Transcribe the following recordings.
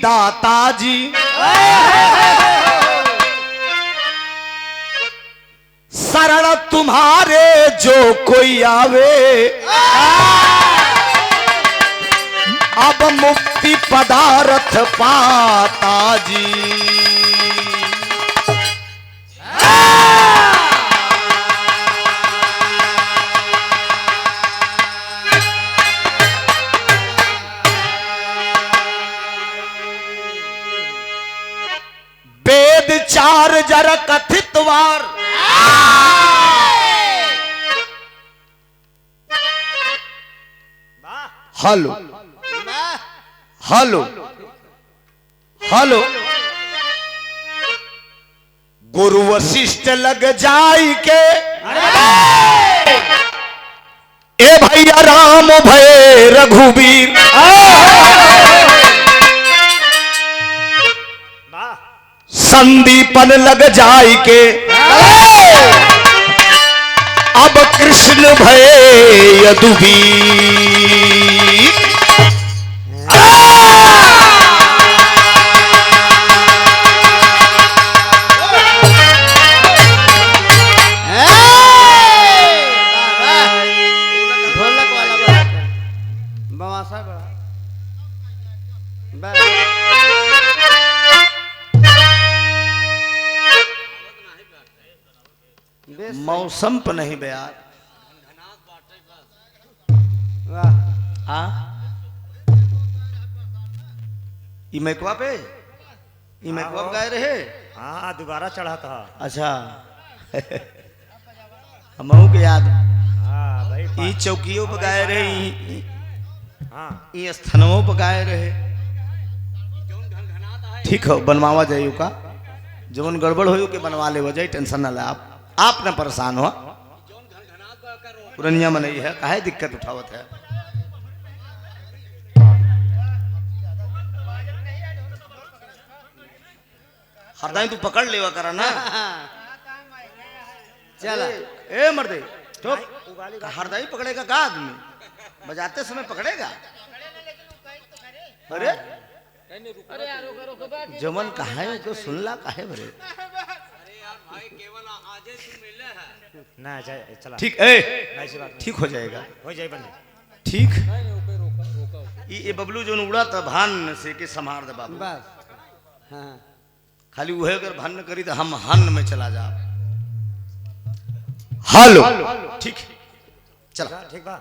दाता जी, शरण तुम्हारे जो कोई आवे, अब मुक्ति पदार्थ पाता जी। वेद चार जर कथित वार, हेलो हेलो हेलो, गुरु वशिष्ठ लग जाई के, ए भैया राम भय रघुवीर, संदीपन लग जाई के, अब कृष्ण भय यदुवीर। मौसम पर नहीं बयार, मैकवा पे मैकवा गाए रहे। हाँ दोबारा चढ़ा था। अच्छा हमहू के याद। हाँ भाई चौकियों पर गाए रहे, हाँ स्थानों पर गाए रहे। ठीक हो, बनवावा जाइयो का जवन गड़बड़ हो के बनवा ले जाए, टेंशन ना ले आप न परेशान हो। पुरनिया में नहीं है, काहे दिक्कत उठावत है। हरदाई तू पकड़ लेवा करा ना। चल ए मर्दे चुप, हरदाई पकड़ेगा का आदमी, बजाते समय पकड़ेगा। अरे जमन कहा है तो सुन ला, काहे भरे ना चला। ठीक है, ठीक हो जाएगा, हो जाए बंद ठीक। ये बबलू जो उड़ा था भान से के संभार दे बाबू, हाँ खाली वह अगर भान न करी तो हम हन में चला जा। हेलो ठीक, चला ठीक बा।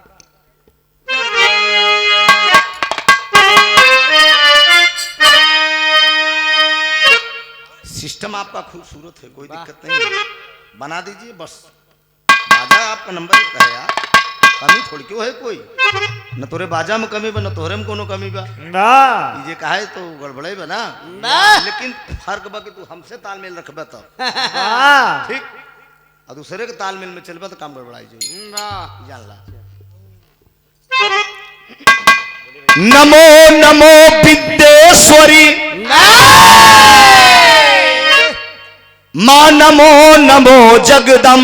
सिस्टम आपका खूबसूरत है, कोई दिक्कत नहीं है, बना दीजिए बस। बाजा आपका नंबर एक है यार, कमी थोड़ी क्यों है कोई, न तोरे बाजा में कमी बा न तोहरे में कोनो कमी बा। ये कहा तो गड़बड़े बा ना, लेकिन फर्क बा कि तू हमसे तालमेल रखबे तो ठीक, और दूसरे के तालमेल में चलबे तो काम गड़बड़ाई जाए। जान ला। नमो नमो विद्येश्वरी, मां नमो नमो जगदम,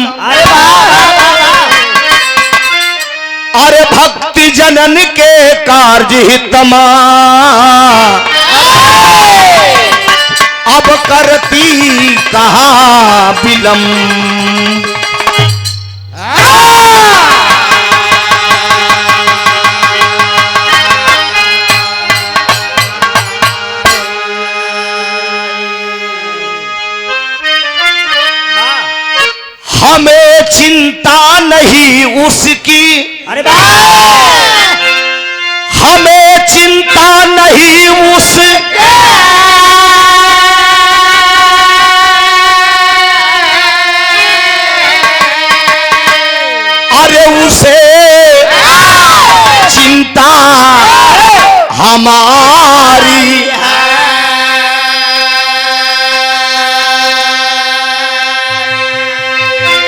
अरे भक्ति जनन के कार्य हितमा, अब करती कहाँ विलम्ब। हमें चिंता नहीं उसकी, अरे हमें चिंता नहीं उसकी, अरे उसे चिंता हमारी है।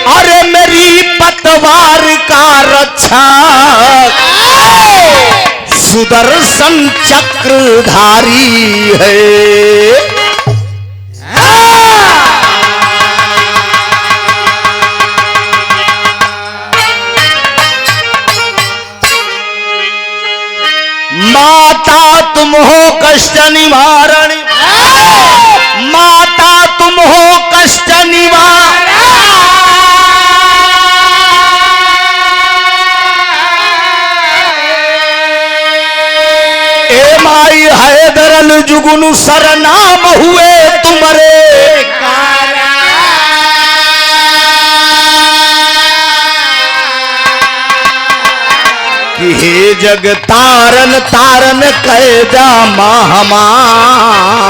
अरे मेरी पतवार का रक्षक सुदर्शन चक्रधारी है। माता तुम हो कष्ट निवारणी, माता तुम हो कष्ट निवारण। ए माई हैदरल जुगुनु सरनाम हुए तुमरे कि हे जग तारन तारन कैदा माँ हमार।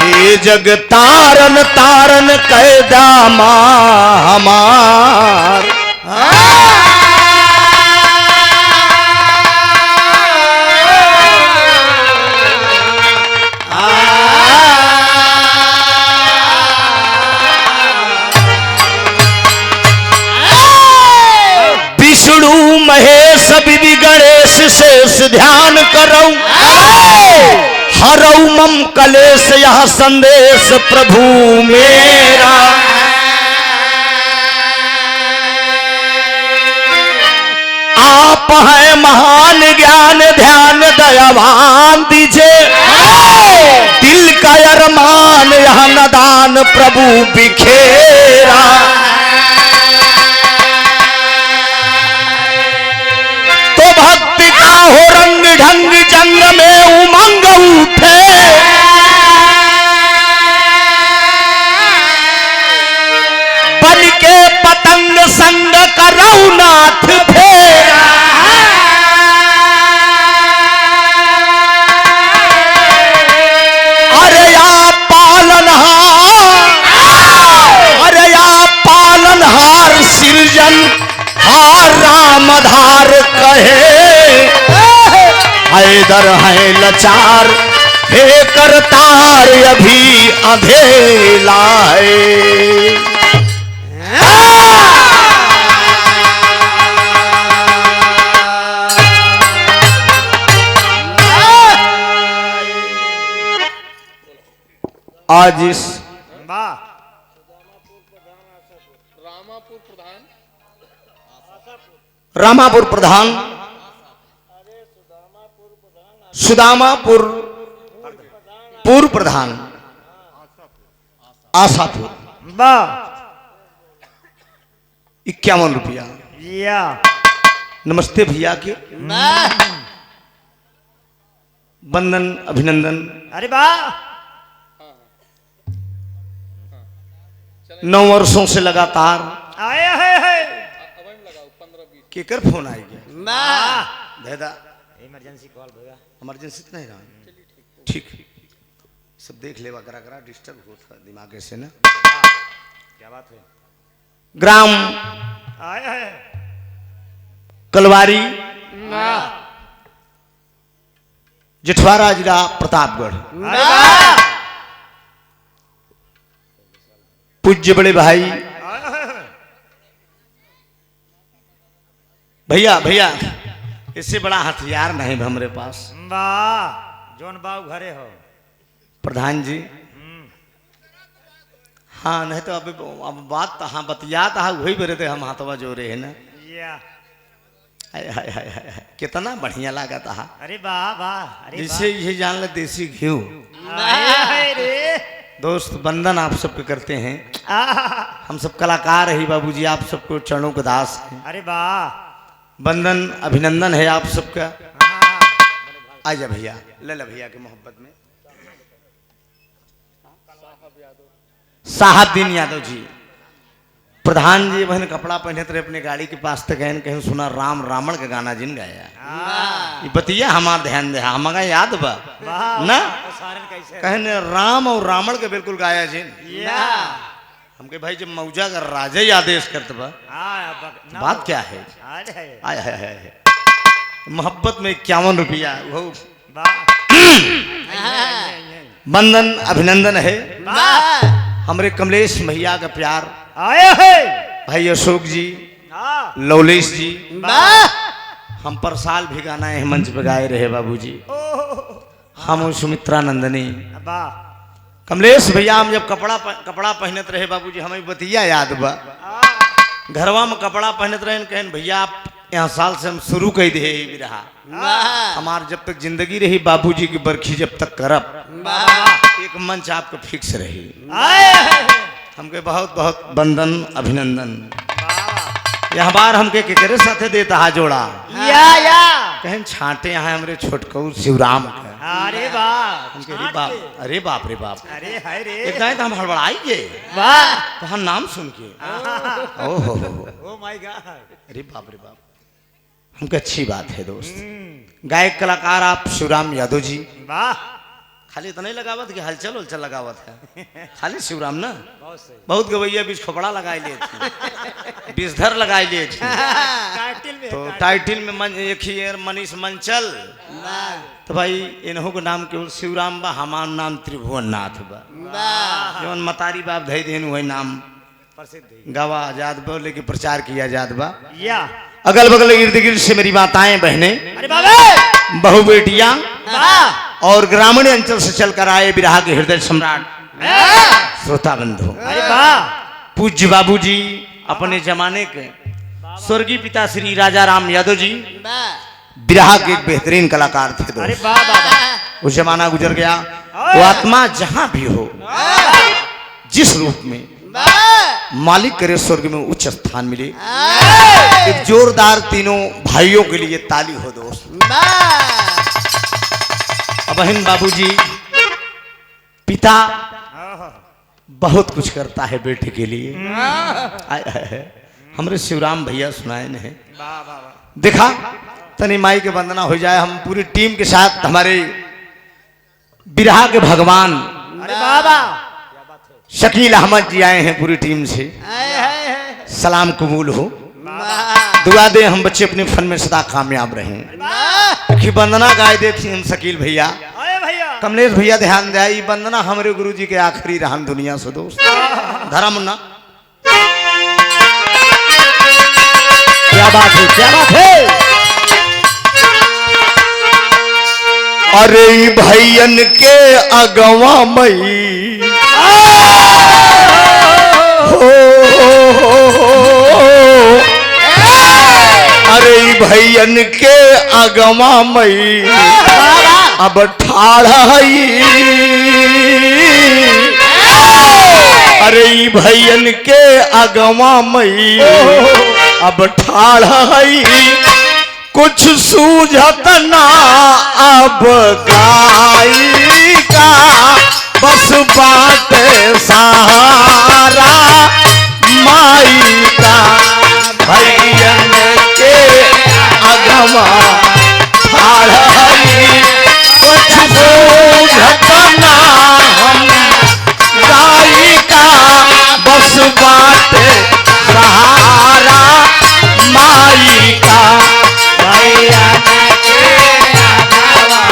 हे जग तारन तारन कैदा माँ हमार। विष्णु महेश विधि गणेश शेष ध्यान करऊ, हरऊ मम कलेश यह संदेश प्रभु मेरा। आप हैं महान ज्ञान ध्यान दयावान दीजिए, दिल का अरमान यह नदान प्रभु बिखेरा। तो भक्ति का हो रंग ढंग जंग में उमंग उठे, बन के पतंग संग करऊ नाथ फेरा। अरे या पालनहार, अरे या पालनहार सृजन हार रामधार कहे, हैदर है लाचार हे करतार अभी अधेला है। आज इस रामापुर प्रधान सुदामापुर पूर्व प्रधान आशापुर 51 रुपया। नमस्ते भैया के वंदन अभिनंदन। अरे वाह 9 वर्षों से लगातार आया है केकर फोन आई गया दादा इमरजेंसी कॉल भैया इमरजेंसी तो नहीं रहा ठीक सब देख लेवा करा करा डिस्टर्ब होता दिमाग से ना क्या बात है। ग्राम आया है कलवारी जिठवारा जिला प्रतापगढ़। पूज्य बड़े भाई भैया भैया इससे बड़ा हथियार नहीं हमारे पास। वाह जोन बाबू घरे हो प्रधान जी। हाँ नहीं तो अब बात हाँ बतिया था वही बेरे थे हम हाथवा जोरे है ना। हाय हाय हाय हाय कितना बढ़िया लगा था। अरे वाह वाह जिसे ये जान ले देसी घी दोस्त वंदन आप सबके करते हैं। हम सब कलाकार है बाबूजी आप सबको चरणों के दास हैं। अरे वाह वंदन अभिनंदन है आप सबका। आजा भैया ले ले भैया के मोहब्बत में साहबदीन यादव जी प्रधान जी बहन कपड़ा पहने थे अपने गाड़ी के पास तक गए कहीं सुना राम रावण का गाना जिन गाया ये बतिया हमारा ध्यान दे हमारा याद बा ना कहने राम और रावण के बिल्कुल गाया जिन हमके भाई जब मौजा का राजा ही आदेश करते बा बात क्या है। आय है मोहब्बत में 51 रुपया वो वंदन अभिनंदन है। हमारे कमलेश भैया का प्यार आया है भाई अशोक जी लवलेश जी हम पर साल भी गाना है मंच पे गाए रहे बाबूजी। हम सुमित्रा नंदनी कमलेश भैया हम जब कपड़ा पहनत रहे बाबूजी हमें बतिया याद बा घरवा में कपड़ा पहनत रहे कहन भैया आप यहाँ साल से हम शुरू कर दे भी रहा हमार जब तक जिंदगी रही बाबूजी की बरखी जब तक करब एक मंच आपको फिक्स रही। हमके बहुत बहुत वंदन अभिनंदन। यह बार हमके केकरे साथे देता हा जोड़ा या कहें छांटे यहाँ हमरे छोटकऊ शिवराम के। अरे वाह हमके अरे बाप अरे बाप रे बाप अरे हाय रे एक दाएं तो हम हड़बड़ाई गए वाह तो नाम सुन के ओहो ओ माय गॉड अरे बाप रे बाप। हमको अच्छी बात है दोस्त। गायक कलाकार आप शिवराम यादव जी वाह खाली इतना ही लगावत कि हलचल उलचल लगावत है खाली शिवराम ना बहुत सही बहुत गवैया बीच खोपड़ा लगाई लिए थी विषधर लगाई लिए थी टाइटल में तो टाइटिल में एक ही मनीष मंचल तो भाई इन्हों को नाम केवल शिवराम बा हमार नाम त्रिभुवन नाथ बा जौन मतारी बाप धई देन वही नाम प्रसिद्ध गवा आजाद बा लेके प्रचार किया जात बा। या अगल बगल इर्द गिर्द से मेरी माताएं बहनें अरे बाबा बहु बेटियां वाह और ग्रामीण अंचल से चलकर आए बिरहा के हृदय सम्राट श्रोता बंधु अरे वाह पूज्य बाबूजी अपने जमाने के स्वर्गीय पिता श्री राजा राम यादव जी बिरहा के एक बेहतरीन कलाकार थे अरे दोस्त। वाह बाबा वो जमाना गुजर गया वो आत्मा जहां भी हो जिस रूप में मालिक करे स्वर्ग में उच्च स्थान मिले। एक जोरदार तीनों भाइयों के लिए ताली हो दोस्त। बहन बाबूजी पिता बहुत कुछ करता है बेटे के लिए। हमारे शिवराम भैया सुनाए ने वाह वाह देखा तनी माई के वंदना हो जाए। हम पूरी टीम के साथ हमारे बिरहा के भगवान अरे बाबा शकील अहमद जी आए हैं पूरी टीम से। सलाम कबूल हो दुआ दे हम बच्चे अपने फन में सदा कामयाब रहें। कि वंदना गाय देखी हम शकील भैया अरे भैया कमलेश भैया ध्यान दे ई वंदना हमारे गुरु जी के आखिरी रहन दुनिया से दोस्त। धरा मुन्ना क्या बात है क्या बात है। अरे भैयन के अगवा मई हो अरे भैयन के अगवा मई अब ठाढ़ई अरे भैयन के अगवा मई अब ठाढ़ई कुछ सूझत ना अब गाई का बस बाटे सहारा माई का भैयन के अगवा ठाढ़ई कुछ सूझत ना हम गाई का बस बाटे सहारा माई का भैयन के अगवा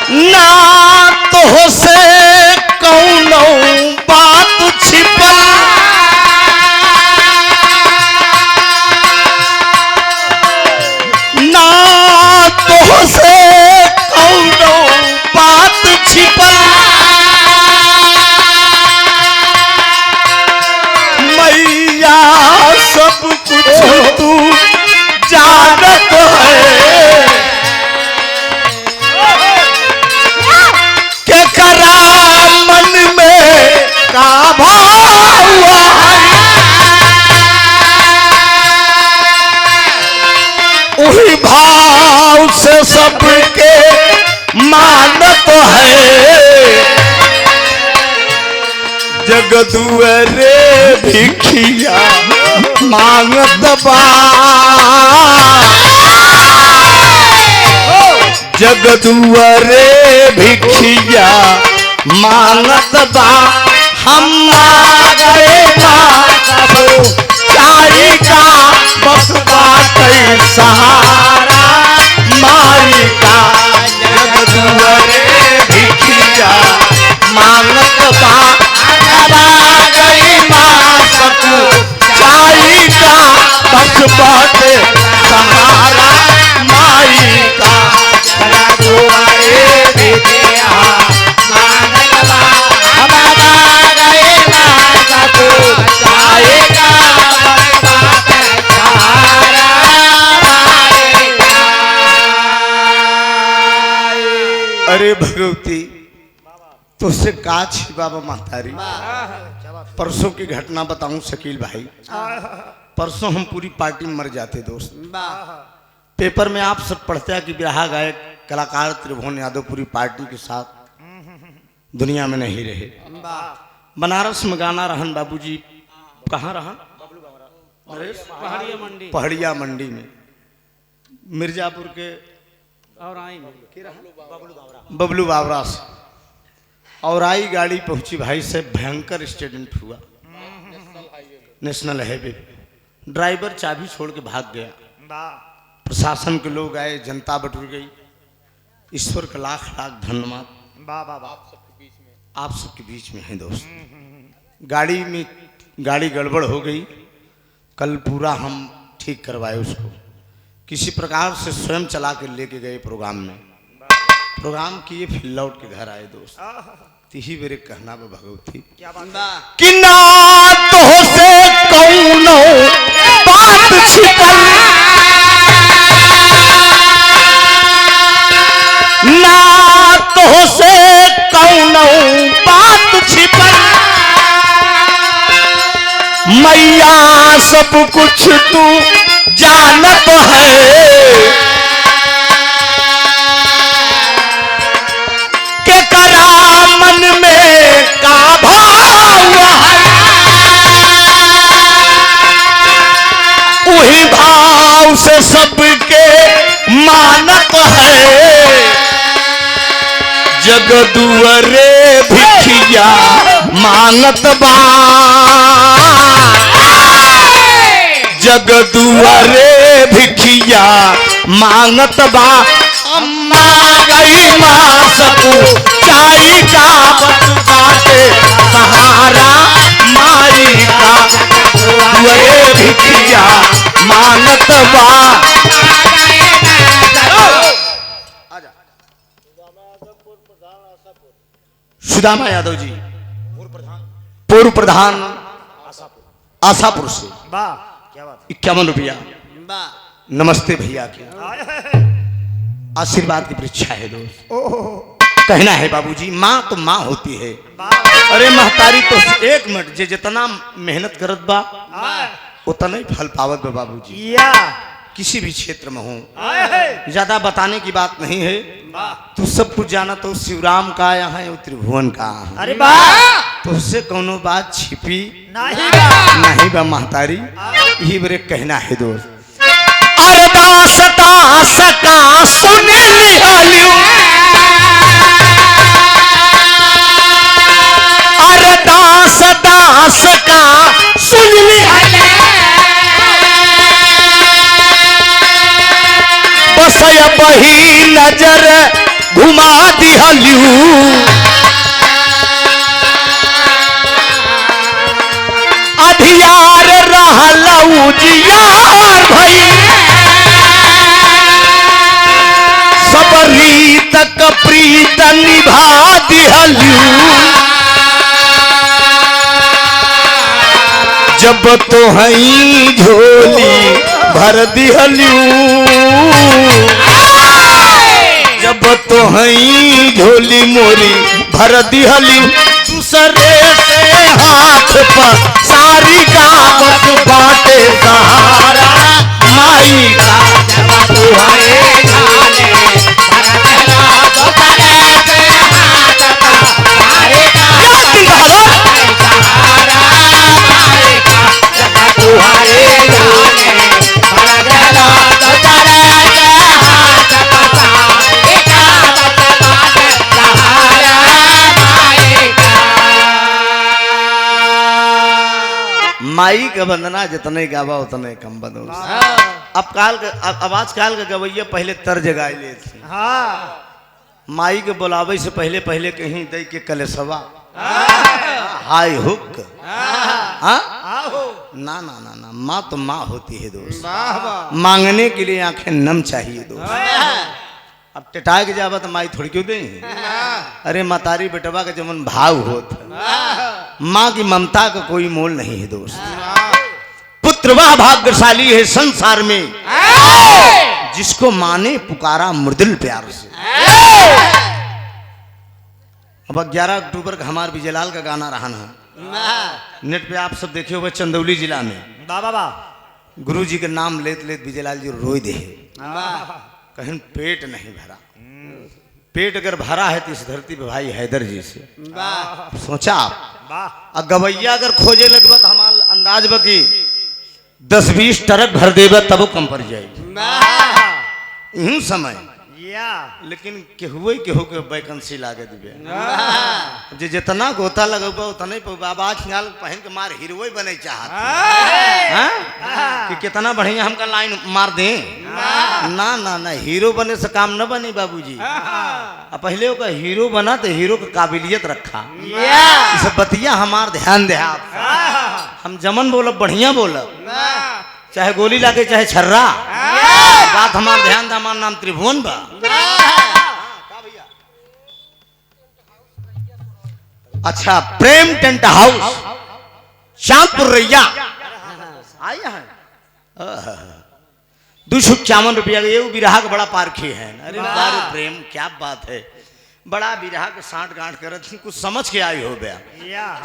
ना तो से कौनो बात छिपल ना तो से कौनो बात छिपल मैया सब कुछ तू जानत है के करा मन में का भाव उही भाव से सबके मानत है जगदुअरे भिखिया मांगत बा जगदुअरे भिखिया मांगत बा हम गए चाई का बस बाटे सहारा माई का जगदुअरे भिखिया मांगत बा गई माँ सकू बाटे सहारा माई का अरे भगवती तुझसे का छी बाबा महतारी। परसों की घटना बताऊं शकील भाई। परसों हम पूरी पार्टी में मर जाते दोस्त। पेपर में आप सब पढ़ते हैं कि बिरहा गायक कलाकार त्रिभुवन यादव पूरी पार्टी के साथ दुनिया में नहीं रहे। बनारस में गाना रहन बाबूजी, कहाँ रहन? पहाड़िया मंडी में, मिर्जापुर के बबलू बावरा से। और आई गाड़ी पहुंची भाई से, भयंकर एक्सीडेंट हुआ नेशनल हाईवे। ड्राइवर चाबी छोड़ के भाग गया। प्रशासन के लोग आए, जनता बटुर गई। ईश्वर का लाख लाख धन्यवाद आप सबके बीच में है दोस्त। गाड़ी गड़बड़ हो गई। कल पूरा हम ठीक करवाए उसको, किसी प्रकार से स्वयं चला के लेके गए प्रोग्राम में। प्रोग्राम किए, फिर लौट के घर आए दोस्त। तिही मेरे कहना बा भगवती कि ना तो से कौनो बात छिपल, ना तो से कौनो बात छिपल, मैया सब कुछ तू जानत है। के करा मन में का भाव है, वही भाव से सबके मानत है। जग दुअरे भिखिया मांगत बा, जग दुअरे भिखिया मांगत बा। अम्मा गई माँ सबू चाई का बाटे सहारा माई का, दुअरे भिखिया मांगत बा। सुदामा यादव जी पूर्व प्रधान आशापुर से 51 रुपया। नमस्ते भैया के आशीर्वाद की परीक्षा है दोस्त। कहना है बाबूजी, माँ तो माँ होती है। अरे महतारी तो एक मिनट जे जितना मेहनत करत बा उतना ही फल पावत बा बाबूजी। किसी भी क्षेत्र में हो, ज्यादा बताने की बात नहीं है। तू सब कुछ जाना तो शिवराम का यहाँ है, त्रिभुवन का। अरे तो उससे कोनो बात छिपी नहीं बा महतारी। यही मेरे कहना है दोस्त। अरदास दास का सुन लियो, अरदास दास का सुन लियो, बस बही नजर घुमा दिहलू। अधियार रहलू जियार भई, सब रीत क प्रीत निभा दिहलू। जब तो हई झोली भर दिहलू, जब तो हई झोली मोरी भर दिहलू। दूसरे से हाथ पर सारी गावत बाटे सहारा माई का, जब तो हई गाले माई का वंदना जितने गावा उतने कम बदो। अब आज काल का गवैया पहले तर्ज गाय ले थे। माई के बुलावे से पहले पहले कहीं दे के कलेसवा हाय हुक ना ना ना ना, माँ तो माँ होती है दोस्त। वाह वाह मांगने के लिए आंखें नम चाहिए दोस्त। अब टिटा के जावा तो माई थोड़ी क्यों दे। अरे मतारी बेटवा का जमन भाव होता, माँ की ममता का कोई मोल नहीं है दोस्त। पुत्र वह भाग्यशाली है संसार में जिसको माँ ने पुकारा मृदुल प्यार से। अब 11 अक्टूबर का हमारे विजयलाल का गाना रहा ना, नेट पे आप सब देखे हुए, चंदौली जिला में वाह गुरु जी के नाम लेत लेत विजयलाल जी रोई दे, कहीं पेट नहीं भरा। पेट अगर भरा है तो इस धरती पे भाई हैदर जी से। सोचा आप, वाह गवैया अगर खोजे लगभग हमारा अंदाज बकी 10-20 ट्रक भर देगा तब वो कम पड़ जाएगी यूं समय। या लेकिन केहुए केहू के वैकेंसी लागे दिबे जे जितना गोता लगेगा उतने बाबा खियाल पहन के मार हीरो बने चाहत कि कितना बढ़िया हमका लाइन मार दे। ना ना ना, हीरो बने से काम न बनी बाबूजी। अब पहले ओका हीरो बना तो हीरो की काबिलियत रखा। इस बतिया हमार ध्यान दे आप। हम जमन बोलब बढ़िया बोलब, चाहे गोली लागे चाहे छर्रा, बात हमार ध्यान दे। हमार नाम त्रिभुवन बा। अच्छा, प्रेम टेंट हाउस चांदपुर रैया आया है 251 रुपया का। ये बिरहा का बड़ा पारखी है। अरे बारे प्रेम क्या बात है, बड़ा बिरहा के साठ गांठ करत कुछ समझ के आई हो गया।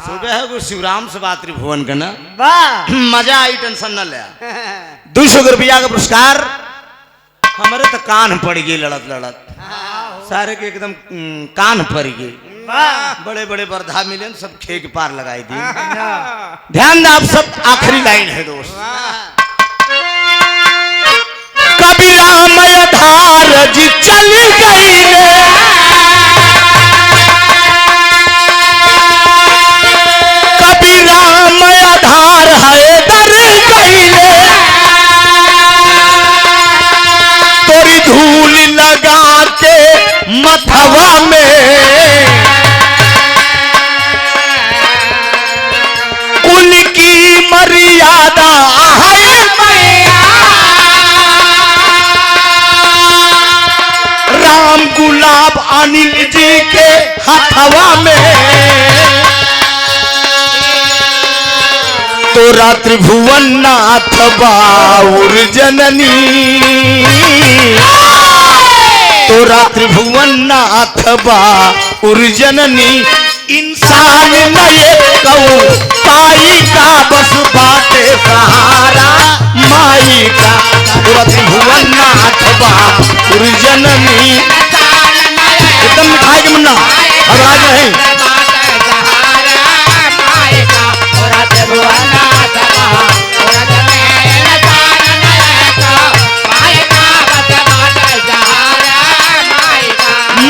सुबह है कुछ शिवराम से बात त्रिभुवन का ना, मजा आई, टेंशन न ले। 200 रुपया का पुरस्कार हमारे तो कान पड़ गई लड़त लड़त, सारे के एकदम कान पड़ गई। बड़े बड़े वर्धा मिले, सब खे के पार लगाई दी। ध्यान दे आप सब, आखिरी लाइन है दोस्त। कबीरा मैं धार जी चल गई रे, कबीरा मैं धार है दर गई रे, तोरी धूल लगा के मथवा में उनकी मर्यादा है मैया। राम गुलाब अनिल जी के हथवा में तोरा त्रिभुवन नाथ बाउर जननी, तोरा त्रिभुवन नाथ बाउर जननी। इंसान न ये कहूँ पाई का बस बाटे सहारा माई का, तोरा त्रिभुवन नाथ बाउर जननी। एकदम मिठाई के मुन्ना अब राज नहीं।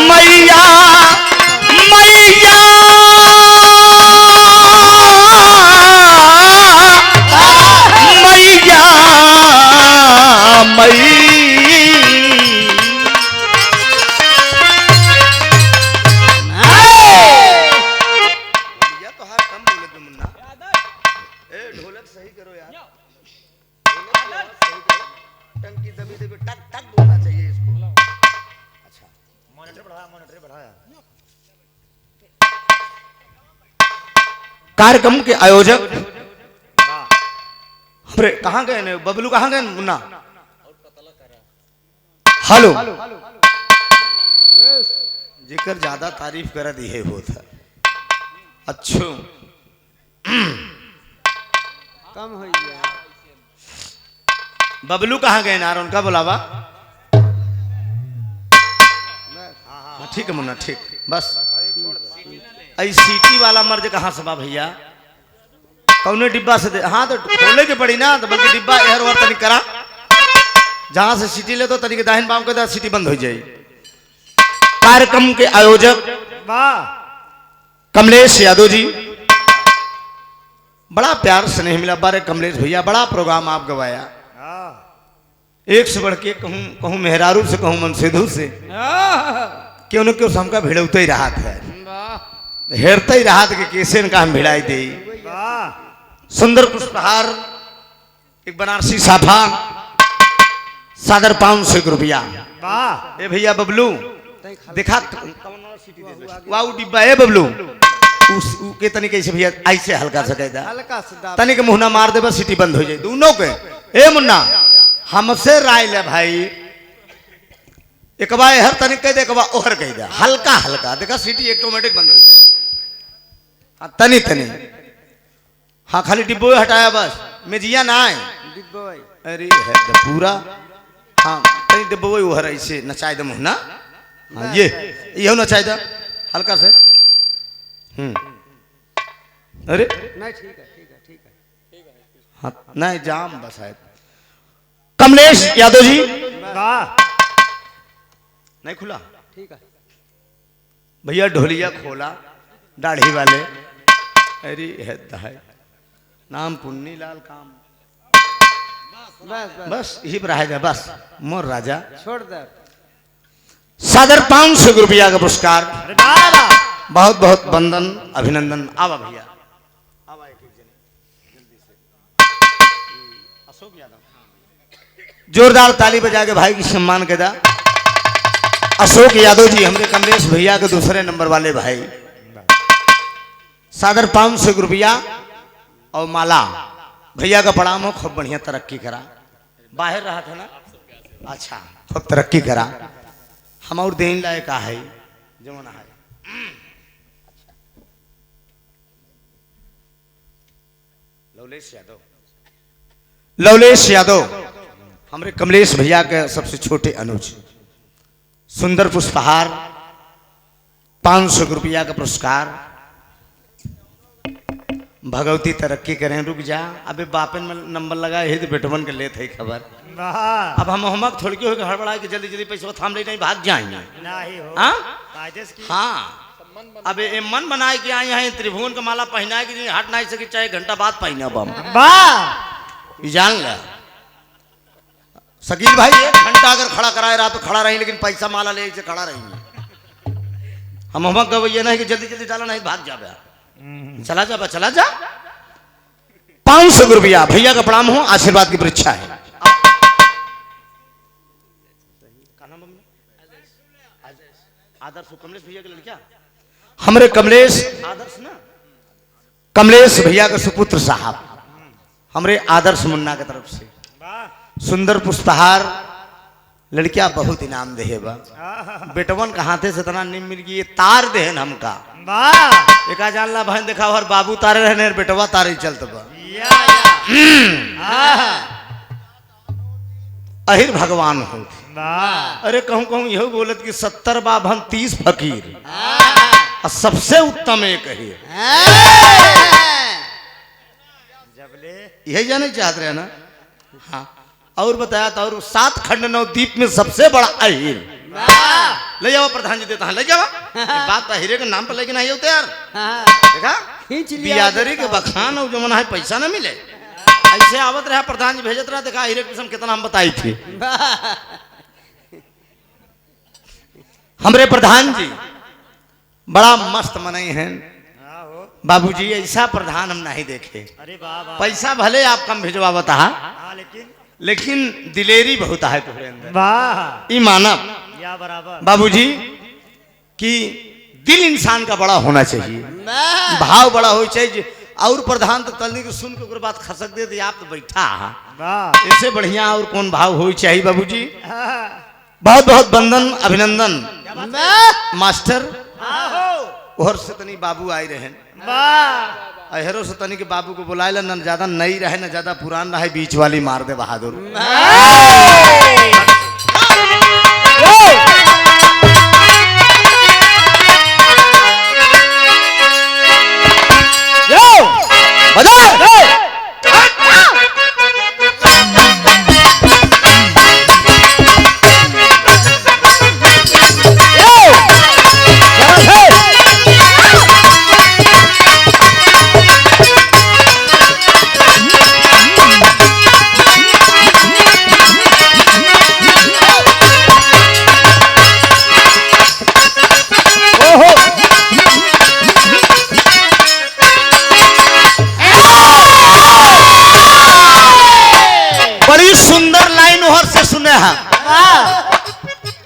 मैया मैया मैया मैया तो हर कम बोले थे मुन्ना। ए ढोलक सही करो यार, ढोलक सही करो, टंकी दबी दबी टक टक बोलना चाहिए इसको। अच्छा मॉनिटर बढ़ाया। कार्यक्रम के आयोजक अरे कहाँ गए ने बबलू, कहाँ गए मुन्ना? हेलो, जिक्र ज्यादा तारीफ कर दी है होता। अच्छो कम हो गया। बबलू कहाँ गए नार, उनका बुलावा। ठीक है मुन्ना, ठीक बस। आई सीटी वाला मर्ज कहाँ से बा भैया? कौने डिब्बा से दे? हाँ तो खोले के पड़ी ना, तो बल्कि डिब्बा एहर ओहर तनिक करा, जहां से सीटी ले तो तनिक दाहिन बाम के सीटी बंद हो जाए। कार्यक्रम के आयोजक कमलेश यादव जी, बड़ा प्यार स्नेह मिला। बारे कमलेश भैया, बड़ा प्रोग्राम आप गवाया, एक से बढ़ के कहूँ मेहरारू से, कहूँ मनसेधु से, क्यों न क्यों हमका भिड़ौते ही रहा था, हेरते ही रहा था कि कैसे इनका हम भिड़ाई दे। सुंदर पुष्पहार एक बनारसी साफा सादर 500 रुपया। वाह ए भैया बबलू तई खा देखा वाउ डिब्बा है बबलू उस के तनिक ऐसे भैया ऐसे हल्का सा कहदा हल्का से दाब तनिक मुहना मार देबा सीटी बंद हो जाए दोनों के। ए मुन्ना हमसे राय ले भाई एक बार हर तनिक कह दे एक बार ओहर कह दे हल्का हल्का देखा सीटी ऑटोमेटिक बंद हो जाए। हाँ तनी तनी हाँ खाली डिब्बो हटाया बस मेजिया ना है। डिब्बो भाई अरे है तो पूरा हाँ तनी डिब्बो ओहर ऐसे नचाए दे मुहना। हाँ ये नचाए दे हल्का से। अरे नहीं ठीक है हाँ नहीं जाम बस है। कमलेश यादव जी वाह नहीं खुला ठीक है भैया ढोलिया खोला दाढ़ी वाले। अरे है नाम पुन्नी लाल काम बस बस बस यही पर रह जाए बस मोर राजा। छोड़ दे सादर 500 रुपया का पुरस्कार बहुत बहुत वंदन अभिनंदन। आवा भैया आवा एक जने जल्दी से अशोक यादव जोरदार ताली बजा के भाई की सम्मान के दा। अशोक यादव जी हमरे कमलेश भैया के दूसरे नंबर वाले भाई सादर 500 रुपया और माला भैया का प्रणाम हो खूब बढ़िया तरक्की करा। बाहर रहा था ना अच्छा खूब तरक्की करा हम और देन लायक है जमना है। लवलेश यादव हमारे कमलेश भैया के सबसे छोटे अनुज सुंदर पुष्पहार 500 रुपया का पुरस्कार। भगवती तरक्की करें रुक जा अबे बापन में नंबर लगा है तो बेटवन के लेते खबर। अब हम थोड़ी हो हड़बड़ा के जल्दी जल्दी पैसा थाम ले नहीं भाग जाएंगे हाँ अब ये मन बनाए के आए हैं त्रिभुवन का माला पहनाए कि हट नहीं सके चाहे घंटा बाद पहना बम जान ल शकील भाई 1 घंटा अगर खड़ा कराए रहा तो खड़ा रही लेकिन पैसा माला ले से खड़ा रहेंगे हम गवैया नहीं कि जल्दी जल्दी डाला नहीं भाग जाबे चला जा 500 रुपया भैया का प्रणाम हो आशीर्वाद की परीक्षा है। आदर्श कमलेश भैया के लड़का हमारे कमलेश आदर्श ना कमलेश भैया का सुपुत्र साहब हमारे आदर्श मुन्ना की तरफ से सुंदर पुष्पहार लड़कियां बहुत इनाम दे बा बेटवन का हाथे से इतना नहीं मिल गई तार दे हमका एक जान ला भाई देखा हर बाबू तारे रहने बेटवा तारे चलत बा अहिर भगवान हो। अरे कहूँ कहूँ यह बोलत कि 70 बाभन 30 फकीर और सबसे उत्तम एक है यही जाने चाहते रहे ना। हाँ और बताया था और 7 खंड 9 द्वीप में सबसे बड़ा अहिर ले जाओ प्रधान जी देता है ले जाओ बात तो हीरे के नाम पर लेकिन नहीं होते यार देखा बियादरी के बखान और जो मना है पैसा ना मिले ऐसे आवत रहा प्रधान जी भेजत रहा देखा हीरे किस्म कितना हम बताई थी। हमरे प्रधान जी बड़ा मस्त मनाई हैं बाबूजी ऐसा प्रधान हम नहीं देखे। अरे वाह पैसा भले आप कम भिजवा बता लेकिन दिलेरी बहुत है तुम्हारे अंदर वाह ई मानव या बराबर बाबूजी कि दिल इंसान का बड़ा होना चाहिए भाव बड़ा हो चाहिए और प्रधान तो तलनी को सुन के बात खसक दे आप तो बैठा इससे बढ़िया और कौन भाव हो चाहिए बाबूजी। बहुत बहुत वंदन अभिनंदन मास्टर और से तनी बाबू आए रहे अहरो से तनी के बाबू को बुलाए न ज्यादा नई रहे न ज्यादा पुरान रहे बीच वाली मार दे बहादुर।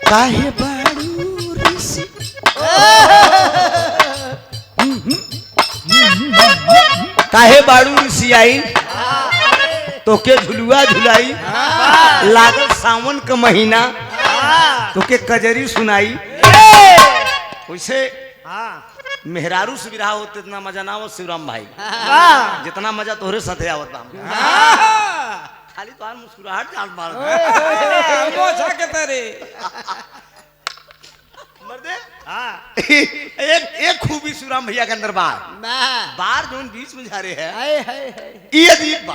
काहे बारू ऋषि काहे बारू ऋषि आई तो के झुलुआ झुलाई लागल सावन का महीना तो के कजरी सुनाई वैसे मेहरारू से विराह होते इतना मजा ना हो शिवराम भाई जितना मजा तोहरे साथे आवत बा खाली तो मुस्कुराहट जान मार मोछा के तेरे मर्दे एक खूबी शिवराम भैया के अंदर बार जोन बीच में जा रहे हैं ये अजीब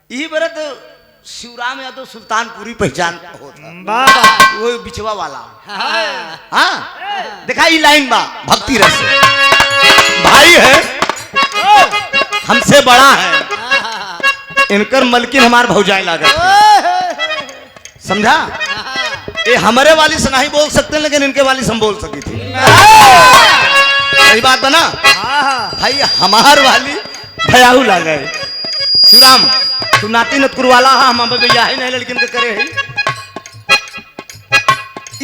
ये बरत शिवराम यादव सुल्तानपुरी पहचान होता वो बिचवा वाला हाँ देखा ये लाइन बा भक्ति रस भाई है हमसे बड़ा है इनकर मलकिन हमार भौजाई लागत समझा ये हमारे वाली से नहीं बोल सकते लेकिन इनके वाली से हम बोल सकी थी सही बात बना भाई हमार वाली भयाहू ला गए शिवराम तू नाती नतकुर वाला हम भैया है नहीं लड़किन के करे है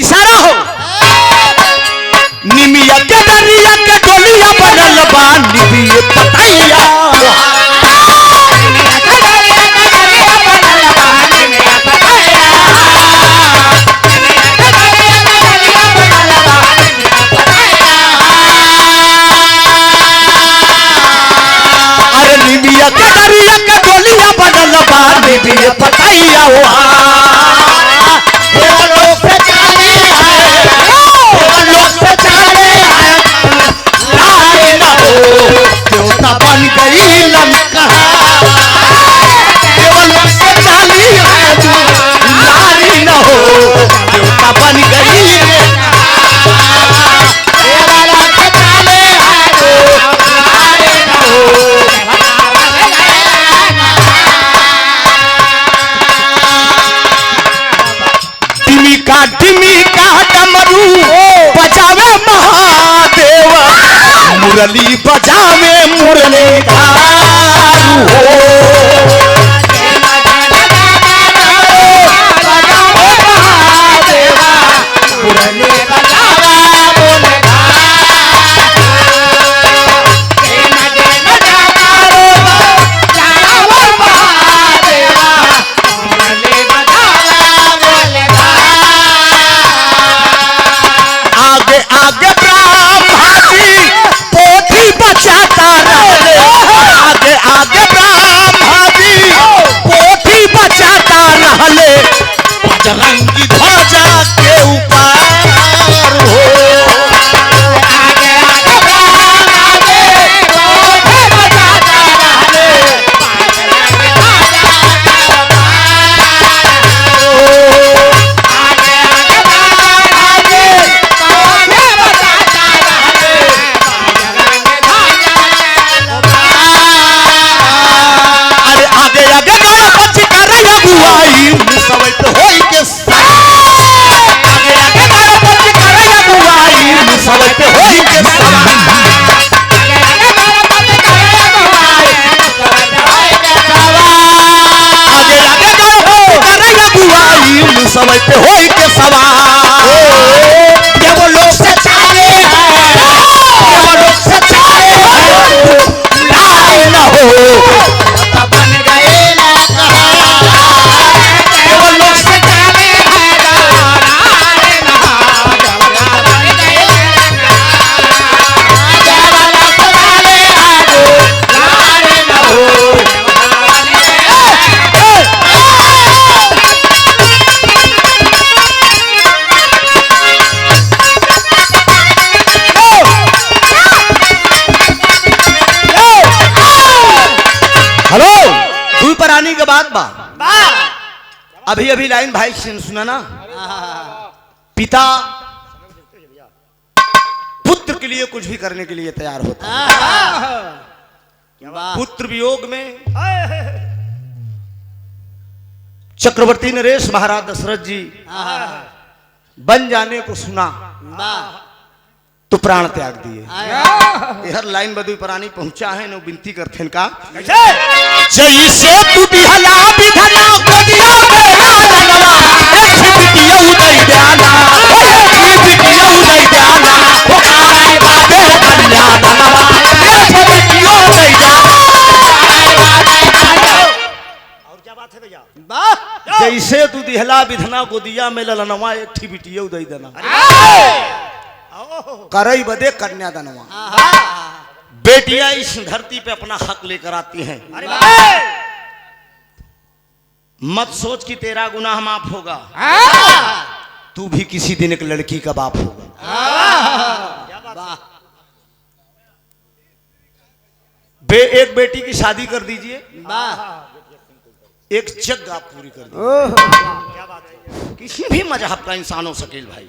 इशारा हो निमिया के दरिया के डोलिया बनल बा निमिया पतैया अरे निमिया के दरिया के डोलिया बनल बा निमिया पतैया देवता बन गई लंका नारी न हो देवता बन गई डिमिका डमरू बजावे महादेव मुरली बजावे मुरलीधारू आगे ब्रह्मा जी पोथी बचाता रहले आगे ब्रह्मा जी पोथी बचाता रहले बजरंगी ध्वजा के ऊपर हो समय पे होई के सवार वो लोग सच्चाए वो लोग सच्चाए लाए न हो बन गए ना वो लोग सच्चाए हेलो दुई पर आने के बाद बा अभी अभी लाइन भाई से सुना ना पिता पुत्र के लिए कुछ भी करने के लिए तैयार होता है पुत्र वियोग में चक्रवर्ती नरेश महाराज दशरथ जी बन जाने को सुना तो प्राण त्याग दिए हर लाइन बदुई प्राणी पहुंचा है नो विनती करथे का जैसे तू बिहला बिधला गोदिया में उदय जाना देखी बिटिया उदय जाना पुकारे बाबे कन्या धनवा देखी बिटिया उदय जाना। और क्या बात है भैया? जैसे तू दिहला विधना को दिया में ललनवा एक ठी बिटिया उदय देना करई बदे कन्या धनवा। बेटियां इस धरती पे अपना हक लेकर आती हैं। अरे वाह! मत सोच कि तेरा गुनाह माफ होगा, तू भी किसी दिन एक लड़की का बाप होगा। क्या बात है? एक बेटी की शादी कर दीजिए, एक जग आप पूरी कर दीजिए। क्या बात है? किसी भी मजहब का इंसान हो शकील भाई।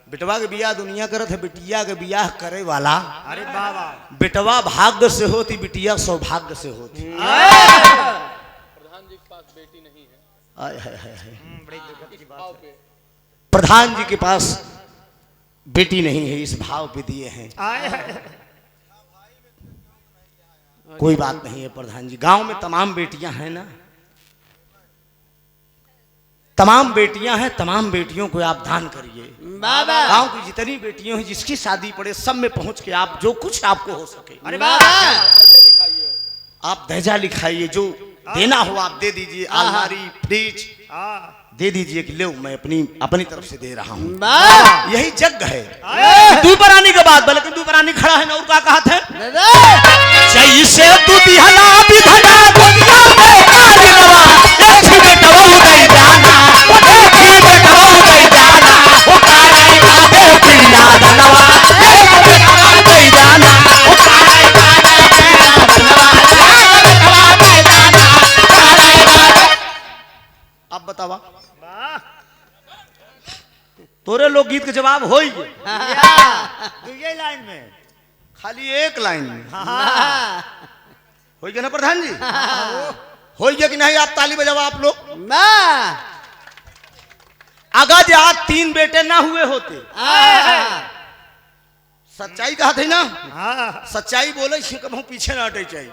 बेटवा के बियाह दुनिया करत है, बिटिया के बियाह करे वाला अरे बाबा बेटवा भाग्य से होती, बिटिया सौभाग्य से होती। प्रधान जी के पास बेटी नहीं है। आय हाय हाय हाय। बड़ी दुखद की बात है। प्रधान जी के पास बेटी नहीं है, इस भाव पे दिए हैं। कोई बात नहीं है प्रधान जी, गांव में तमाम बेटियां हैं ना, तमाम बेटियां हैं, तमाम बेटियों को आप दान करिए। गांव की जितनी बेटियां हैं, जिसकी शादी पड़े, सब में पहुंच के आप जो कुछ आपको हो सके अरे बाबा आप दहेजा लिखाइए, जो देना हो आप दे दीजिए। अलमारी, फ्रिज दे दीजिए कि ले मैं अपनी तरफ से दे रहा हूँ। यही जग है। तू परानी का बात, बल्कि तू परानी खड़ा है ना, और क्या कहा था? जैसे तू दिहला विधना दुनिया में कारिनवा देखी बेटवा उदय जाना देखी बेटवा उदय जाना पुकारे बाबे कन्या धनवा देखी बेटवा उदय जाना पुकारे बाबे कन्या धनवा देखी बेटवा उदय जाना पुकारे बाबे। अब बतावा तोरे लोग गीत के जवाब हो ही गए। तू ये लाइन में खाली एक लाइन में हो गया ना प्रधान जी? हो गया कि नहीं? आप ताली बजाओ आप लोग। अगर आज 3 बेटे ना हुए होते, सच्चाई कहा थे ना, सच्चाई बोले कभी पीछे ना हटे चाहिए।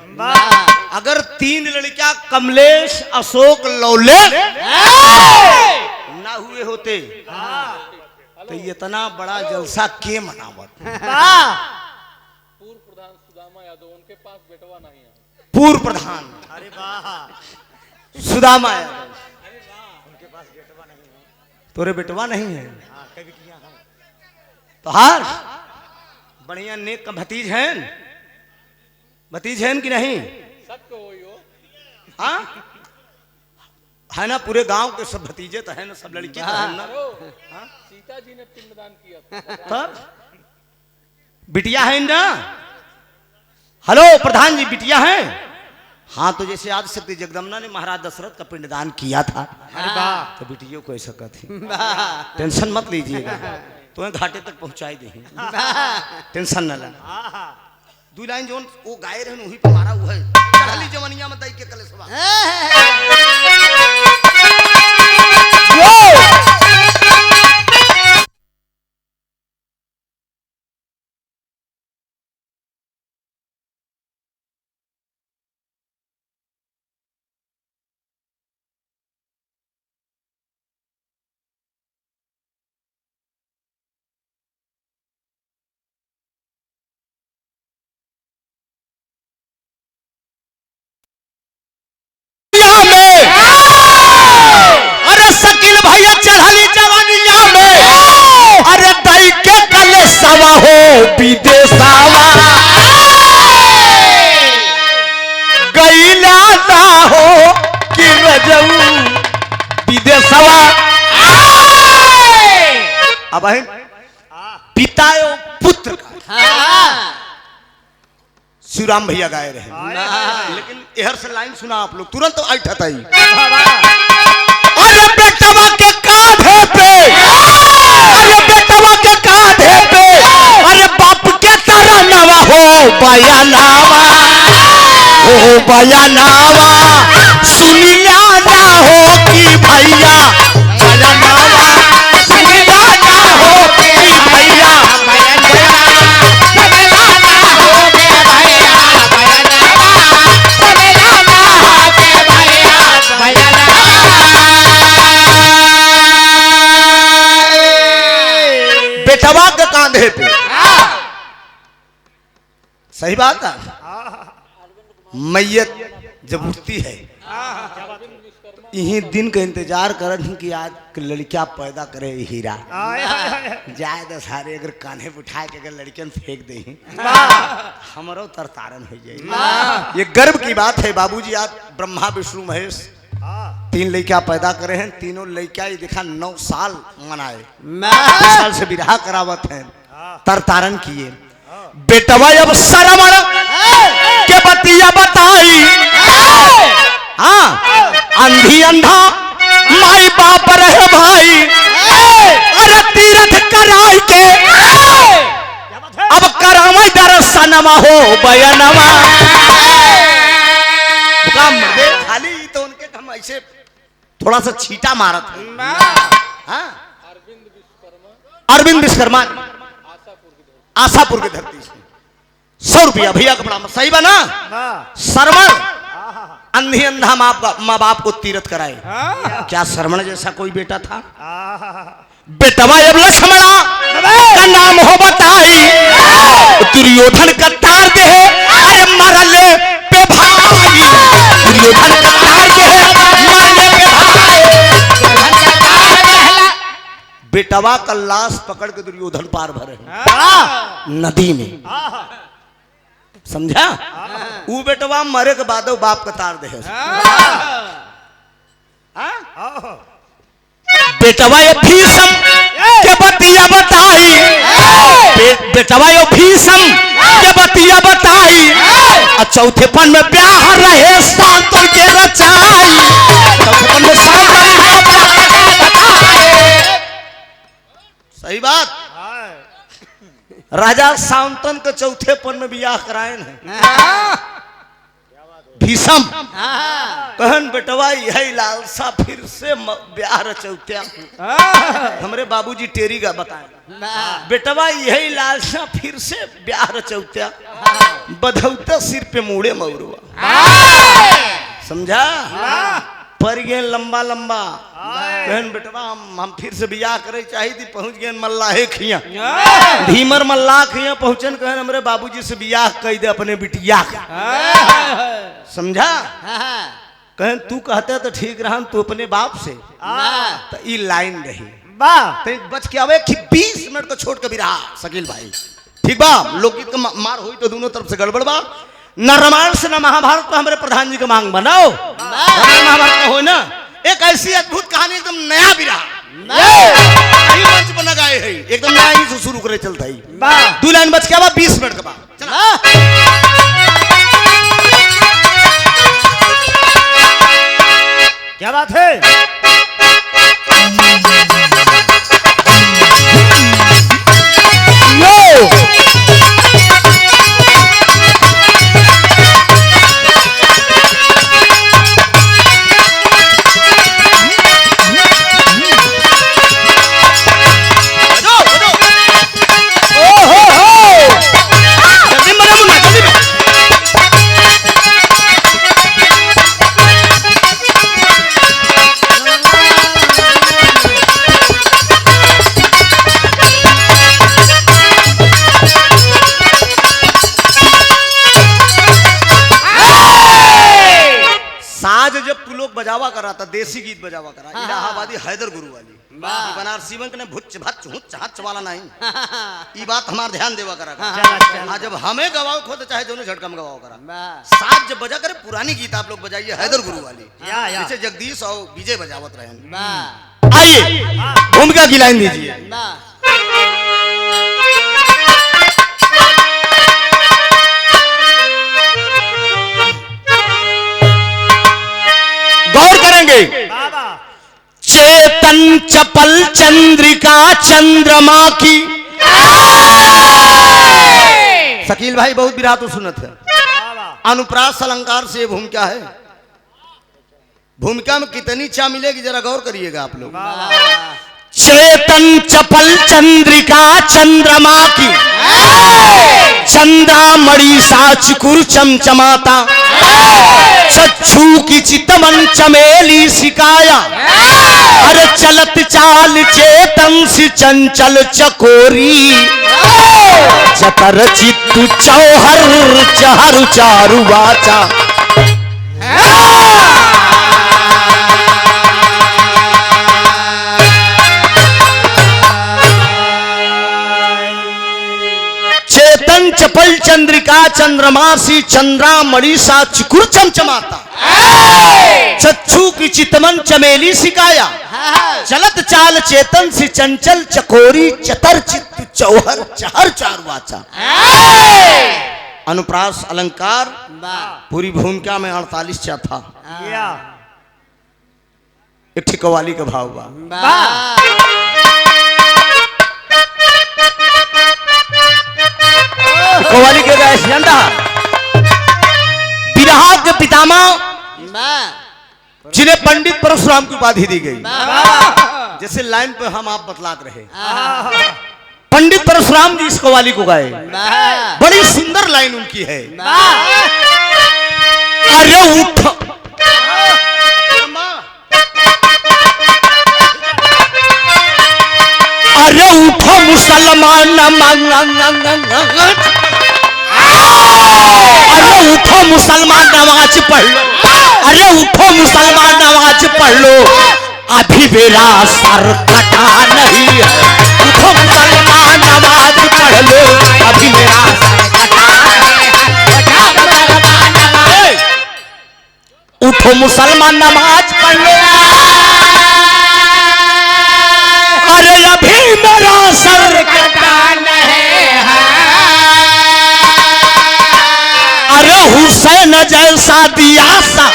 अगर 3 लड़कियां कमलेश, अशोक, लौले ना हुए होते तो इतना बड़ा जलसा के मनावत। पूर्व प्रधान सुदामा यादव, उनके पास बेटवा नहीं है। पूर्व प्रधान अरे वाह सुदामा यादव, उनके पास बेटवा नहीं है। तोरे बेटवा नहीं है कभी किया है तो हार बढ़िया नेक का भतीज हैं, भतीज हैं कि नहीं? सबको हो यो। हाँ है ना, पूरे गांव के सब भतीजे तो है ना, सब लड़की तो है ना। सीता जी ने पिंडदान किया था। तब बिटिया है ना? हेलो प्रधान जी, बिटिया है? हाँ, तो जैसे आदि शक्ति जगदम्बा ने महाराज दशरथ का पिंडदान किया था, तो बिटियों को ऐसा कहती। टेंशन मत लीजिएगा, तुम्हें घाटे तक पहुंचाई दे, टेंशन न लेना। 2 लाइन जो वो गाय रहे वही पे मारा हुआ है, चढ़ली जवनिया में दई के कलेसवा। अरे शकील भैया चढ़ली जवानिया में, अरे दई के कलेसवा हो विदेशवा गईला ना हो कि रजऊ विदेशवा। अब है पिता एवं पुत्र का शिवराम भैया गाए रहे, लेकिन एहर से लाइन सुना आप लोग तुरंत ऐठत आई। अरे बेटवा के कांधे पे, अरे बेटवा के कांधे पे, अरे बाप के तरह नवा हो बयानावा, हो बयानावा सुनिया ना हो कि भैया बयानावा, सुनिया ना हो कि भैया बयानावा। देह पे। सही बात है। मैयत जब उठती है यही दिन का इंतजार करन कि आज लड़किया पैदा करे हीरा जाए तो सारे अगर कान्हे पे उठा के अगर लड़कियन फेंक दे हमारो तरतारन हो जाए। ये गर्व की बात है बाबूजी। आज ब्रह्मा विष्णु महेश 3 लड़किया पैदा करे हैं। तीनों लड़किया ये देखा 9 साल मनाए, 2 साल से विवाह करावत हैं, तरतारन किए। बेटवा अब सरवण के बतिया बताई, हाँ अंधी अंधा माई बाप रहे भाई, अरे तीर्थ कराई के अब करावे दर्शनमा हो बयनमा। खाली तो उनके हम ऐसे थोड़ा सा छीटा मारत है। हाँ? अरविंद विश्वकर्मा आशापुर की धरती से 100 रुपया भैया कपड़ा में सही बना। श्रवण अंधी अंधा माँ बाप को तीरथ कराए। क्या श्रवण जैसा कोई बेटा था? बेटवा अब लक्ष्मणा का नाम हो बताई, दुर्योधन का तार दे अरे मरले पे भाई, दुर्योधन का तार दे मरले पे भाई। बेटवा का लाश पकड़ के दुर्योधन पार भरे नदी में, समझा? वो बेटवा मरे के बाद बाप का तार दे। बेटवा ये भीषम के बतिया बताई, बेटवा ये भीषम के बतिया बताई, और चौथे पन में ब्याह रहे शांतन के रचाई, चौथे पन में सही बात। राजा शांतन के चौथे पन में ब्याह कराए हैं। भीषम कहन बेटवा यही लालसा फिर से ब्याह रचौत्या। हमरे बाबूजी टेरी का बताए बेटवा यही लालसा फिर से ब्याह रचौत्या, बधौता सिर पे मुड़े मौरुआ। समझा? पर गए लंबा लंबा कहन बेटवा हम फिर से बियाह करे चाहिए थी, पहुंच गए मल्लाहे खिया धीमर मल्लाह खिया पहुंचन कहन हमरे बाबूजी से बियाह कह दे अपने बिटिया। समझा? कहन तू कहते तो ठीक रहा, तू अपने बाप से तो ई लाइन रही तो बच के आवे कि 20 मिनट को छोड़ के भी रहा शकील भाई। ठीक बा? लोकगीत का मार हुई तो दोनों तरफ से गड़बड़ बा। न रामायण से न महाभारत तो हमारे प्रधान जी का मांग बनाओ। रामायण महाभारत हो ना एक ऐसी अद्भुत कहानी, एकदम नया भी रहा मंच पर लगाए है, एकदम नया ही से शुरू करे चलता ही। 2 लाइन बच के आवा 20 मिनट के बाद क्या बात है? बजावा करा था, देसी गीत बजावा करा। इलाहाबादी हैदर गुरु वाली बनारसी बंक ने भुच भच हुच हच वाला नहीं। ये बात हमार ध्यान देवा करा। हाँ जब हमें गवाओ खो तो चाहे दोनों झटका में गवाओ करा। साथ जब बजा करे पुरानी गीत आप लोग बजाइए हैदर गुरु वाली, जैसे जगदीश और विजय बजावत रहे। आइए भूमिका की लाइन दीजिए। गौर करेंगे। चेतन चपल चंद्रिका चंद्रमा की। शकील भाई बहुत बिरहा तो सुनत है। अनुप्रास अलंकार से भूमिका है। भूमिका में कितनी चा मिलेगी जरा गौर करिएगा आप लोग। चेतन चपल चंद्रिका चंद्रमा की, चंद्रामणि साचकुर चमचमाता, चक्षु की चितमन चमेली सिकाया, अरे चलत चाल चेतन सी चंचल चकोरी, चतर चित्तु चौहर चारु चारु वाचा। चेतन चपल चंद्रिका चंद्रमासी चंद्रामणि सा चिकुर चमचमाता। चक्षु की चितमन चमेली सिकाया। चलत चाल चेतन सी चंचल चकोरी चतर चित्त चौहर चहर चार वाचा। अनुप्रास अलंकार पूरी भूमिका में 48 था। एक ठे कव्वाली का भाव बा। कव्वाली के गाय जनता विराट के पितामह जिन्हें पंडित परशुराम की उपाधि दी गई। जैसे लाइन पे हम आप बतलाते रहे, पंडित परशुराम जी इस कव्वाली को गाए। बड़ी सुंदर लाइन उनकी है। अरे उठ अरे उठो मुसलमान, अरे उठो मुसलमान नमाज पढ़ लो। अरे उठो मुसलमान नमाज पढ़ लो, अभी मेरा सर कटा नहीं है। उठो मुसलमान नमाज पढ़ लो, अभी मेरा सर कटा नहीं है। उठो मुसलमान नमाज पढ़ लो, अरे अभी मेरा सर कटा नहीं है। अरे हुसैन जैसा दिया सा,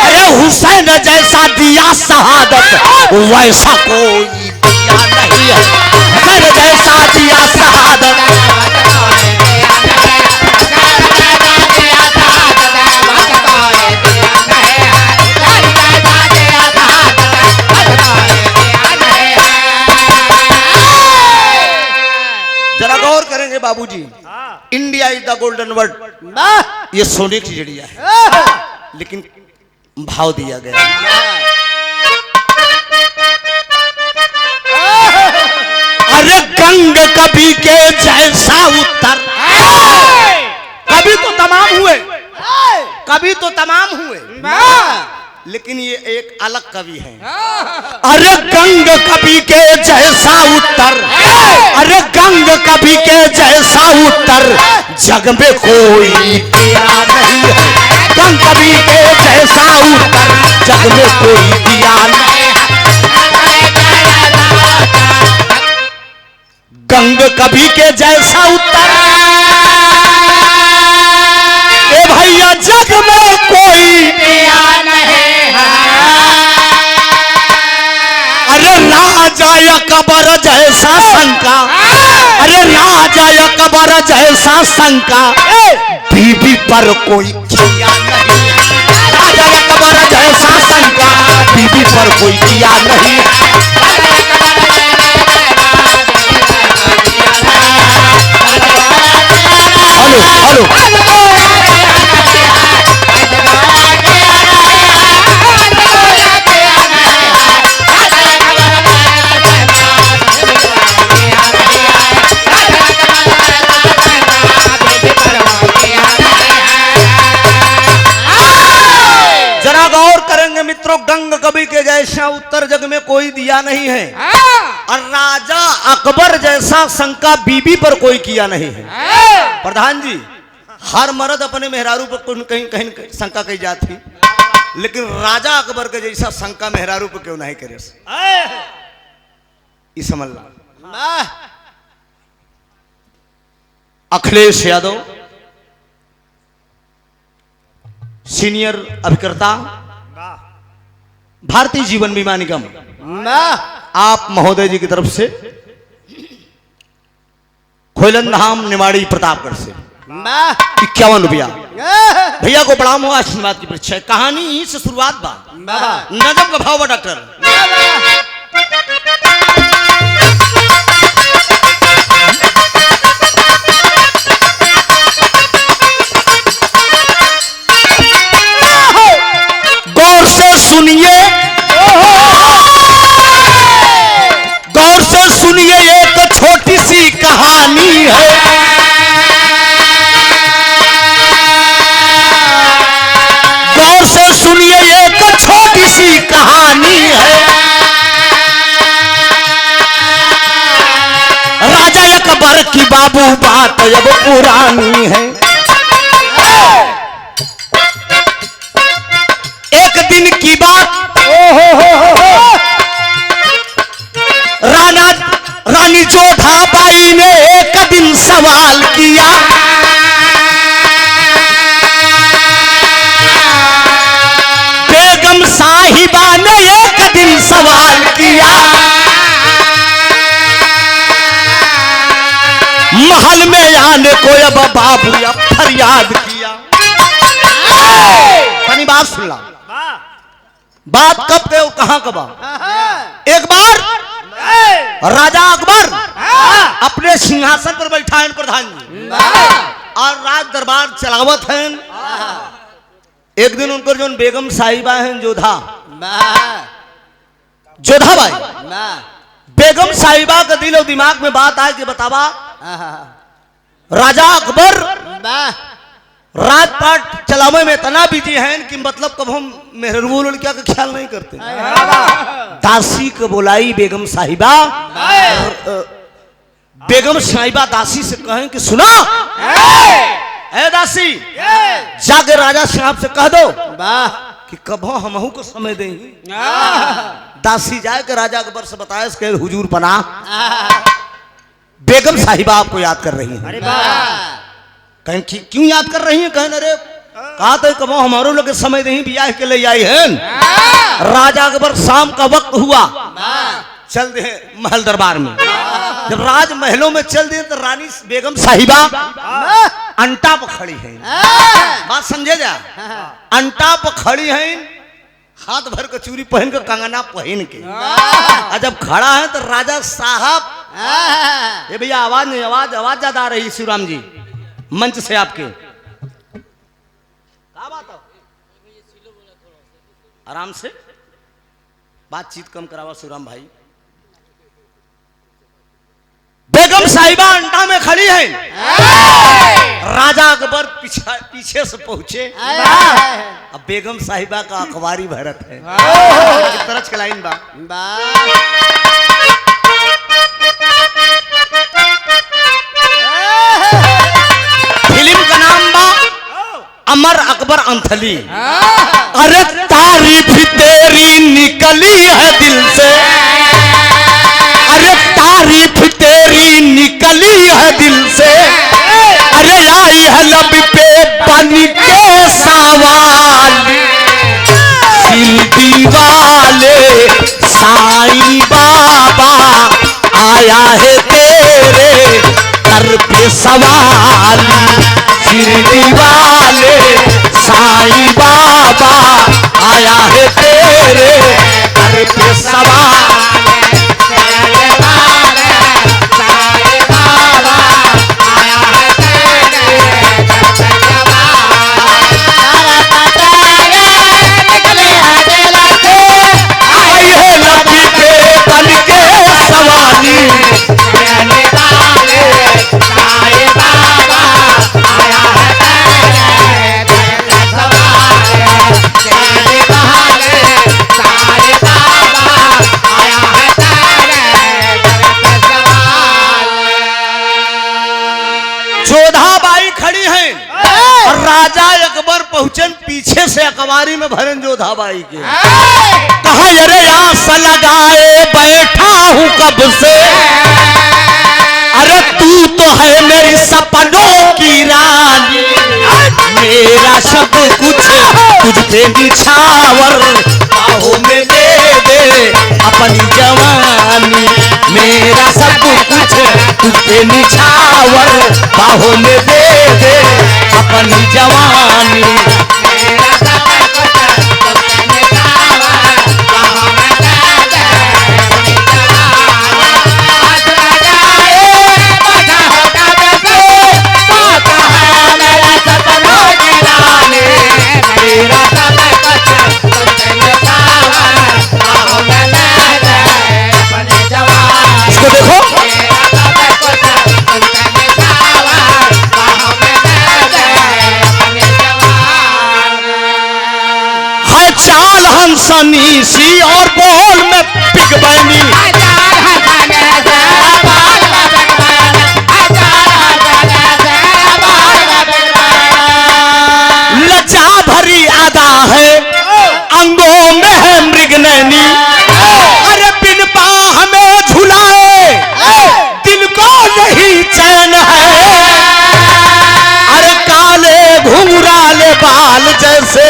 अरे हुसैन जैसा दिया शहादत, वैसा कोई दिया नहीं है। हुसैन जैसा दिया शहादत, जरा गौर करेंगे बाबूजी। India is the golden word, ये सोने की चिड़िया है, लेकिन भाव दिया गया। अरे गंग कवि के जैसा उत्तर, कवि तो तमाम हुए, कवि तो तमाम हुए, लेकिन ये एक अलग कवि है। अरे गंग कवि के जैसा उत्तर, अरे गंग कवि के जैसा उत्तर, जग में कोई दिया नहीं है। गंग कवि के जैसा उत्तर, जग में कोई दिया नहीं है। गंग कवि के जैसा उत्तर, ए भैया जग में कोई दिया नहीं है। अरे राजा अकबर जैसा शंका, अरे राजा अकबर जैसा शंका, बीबी पर कोई किया नहीं है। राजा अकबर जैसा शंका, बीबी पर कोई किया नहीं है। हेलो हेलो जरा गौर करेंगे मित्रों, गंग कवि के जैसा उत्तर जग में कोई दिया नहीं है, और राजा अकबर जैसा शंका बीबी पर कोई किया नहीं है। प्रधान जी, हर मर्द अपने मेहरारू पर कहीं कहीं शंका की जाती, लेकिन राजा अकबर के जैसा शंका मेहरारू पर क्यों नहीं करे। समझ ला। अखिलेश यादव सीनियर अभिकर्ता, भारतीय जीवन बीमा निगम, आप महोदय जी की तरफ से खोलन धाम निवाड़ी प्रतापगढ़ से 51 रुपया भैया को प्रणाम हुआ। आशीर्वाद की परीक्षा कहानी यहीं से शुरुआत बा। नजम का भाव बा डॉक्टर। गौर से सुनिए, गौर से सुनिए, एक छोटी सी कहानी है। अब पुरानी है। एक दिन की बात, रानी जोधाबाई ने एक दिन सवाल किया, बेगम साहिबा ने एक दिन सवाल किया, महल में आने को अब बाबू अब फरियाद किया। अपनी बात सुन ला, बात कब थे और कहां कब? एक बार राजा अकबर अपने सिंहासन पर बैठा है प्रधान जी और राज दरबार चलावत हैं। एक दिन उनको जो बेगम साहिबा हैं जोधाबाई, बेगम साहिबा का दिल और दिमाग में बात आए कि बतावा राजा अकबर राजपाट चलावे में इतना बिजी हैं कि मतलब कब हम मेहरबूल लड़किया का ख्याल नहीं करते। दासी को बुलाई बेगम साहिबा, बेगम साहिबा दासी से कहें कि सुना ए दासी, जाके राजा साहब से कह दो कि कबो हमहू को समय देंगे। दासी जाए के राजा अकबर से बताया इसके हुजूर पना बेगम साहिबा आपको याद कर रही है। कहें क्यों याद कर रही हैं? कहें अरे कहा तो कबो हमारो लोग समय नहीं बियाह के लिए आई हैं। राजा अकबर शाम का वक्त हुआ, चल दे महल दरबार में। जब राज महलों में चल दे तो रानी बेगम साहिबा अंटा पर खड़ी है। बात समझे जा, अंटा पर खड़ी है, हाथ भर के चूड़ी पहन के कंगना पहन के। और जब खड़ा है तो राजा साहब, ये भैया आवाज नहीं, आवाज ज्यादा आ रही शिवराम जी मंच से आपके। क्या बात है? आराम से बातचीत कम करावा शिवराम भाई। बेगम साहिबा अंडा में खड़ी है, राजा अकबर पीछे से पहुंचे। अब बेगम साहिबा का अखबारी भरत है, तरच के लाइन बा फिल्म का नाम बा अमर अकबर अंथली। अरे तारीफ तेरी निकली है दिल से, अरे तारीफ तेरी निकली है दिल से, अरे आई है लब पे बन के सवाल, शिल्पी वाले साईं बाबा आया है तेरे दर पे सवाल, शिल्पी वाले साईं बाबा आया है तेरे दर पे सवाल। जोधाबाई खड़ी हैं और राजा अकबर पहुंचन पीछे से अखबारी में भरन जोधाबाई के। कहा अरे आस लगाए बैठा हूं कब से, अरे तू तो है मेरी सपनों की रानी, मेरा सब कुछ तुझ पे निछावर, बाहों में दे दे अपनी जवानी, मेरा सब कुछ तुझ पे निछावर, बाहों में दे दे अपनी जवानी, मेरा सब कुछ तुझ पे निछावर, बाहों में दे दे अपनी सनी सी और बोल में पिग बनी, बाल जैसे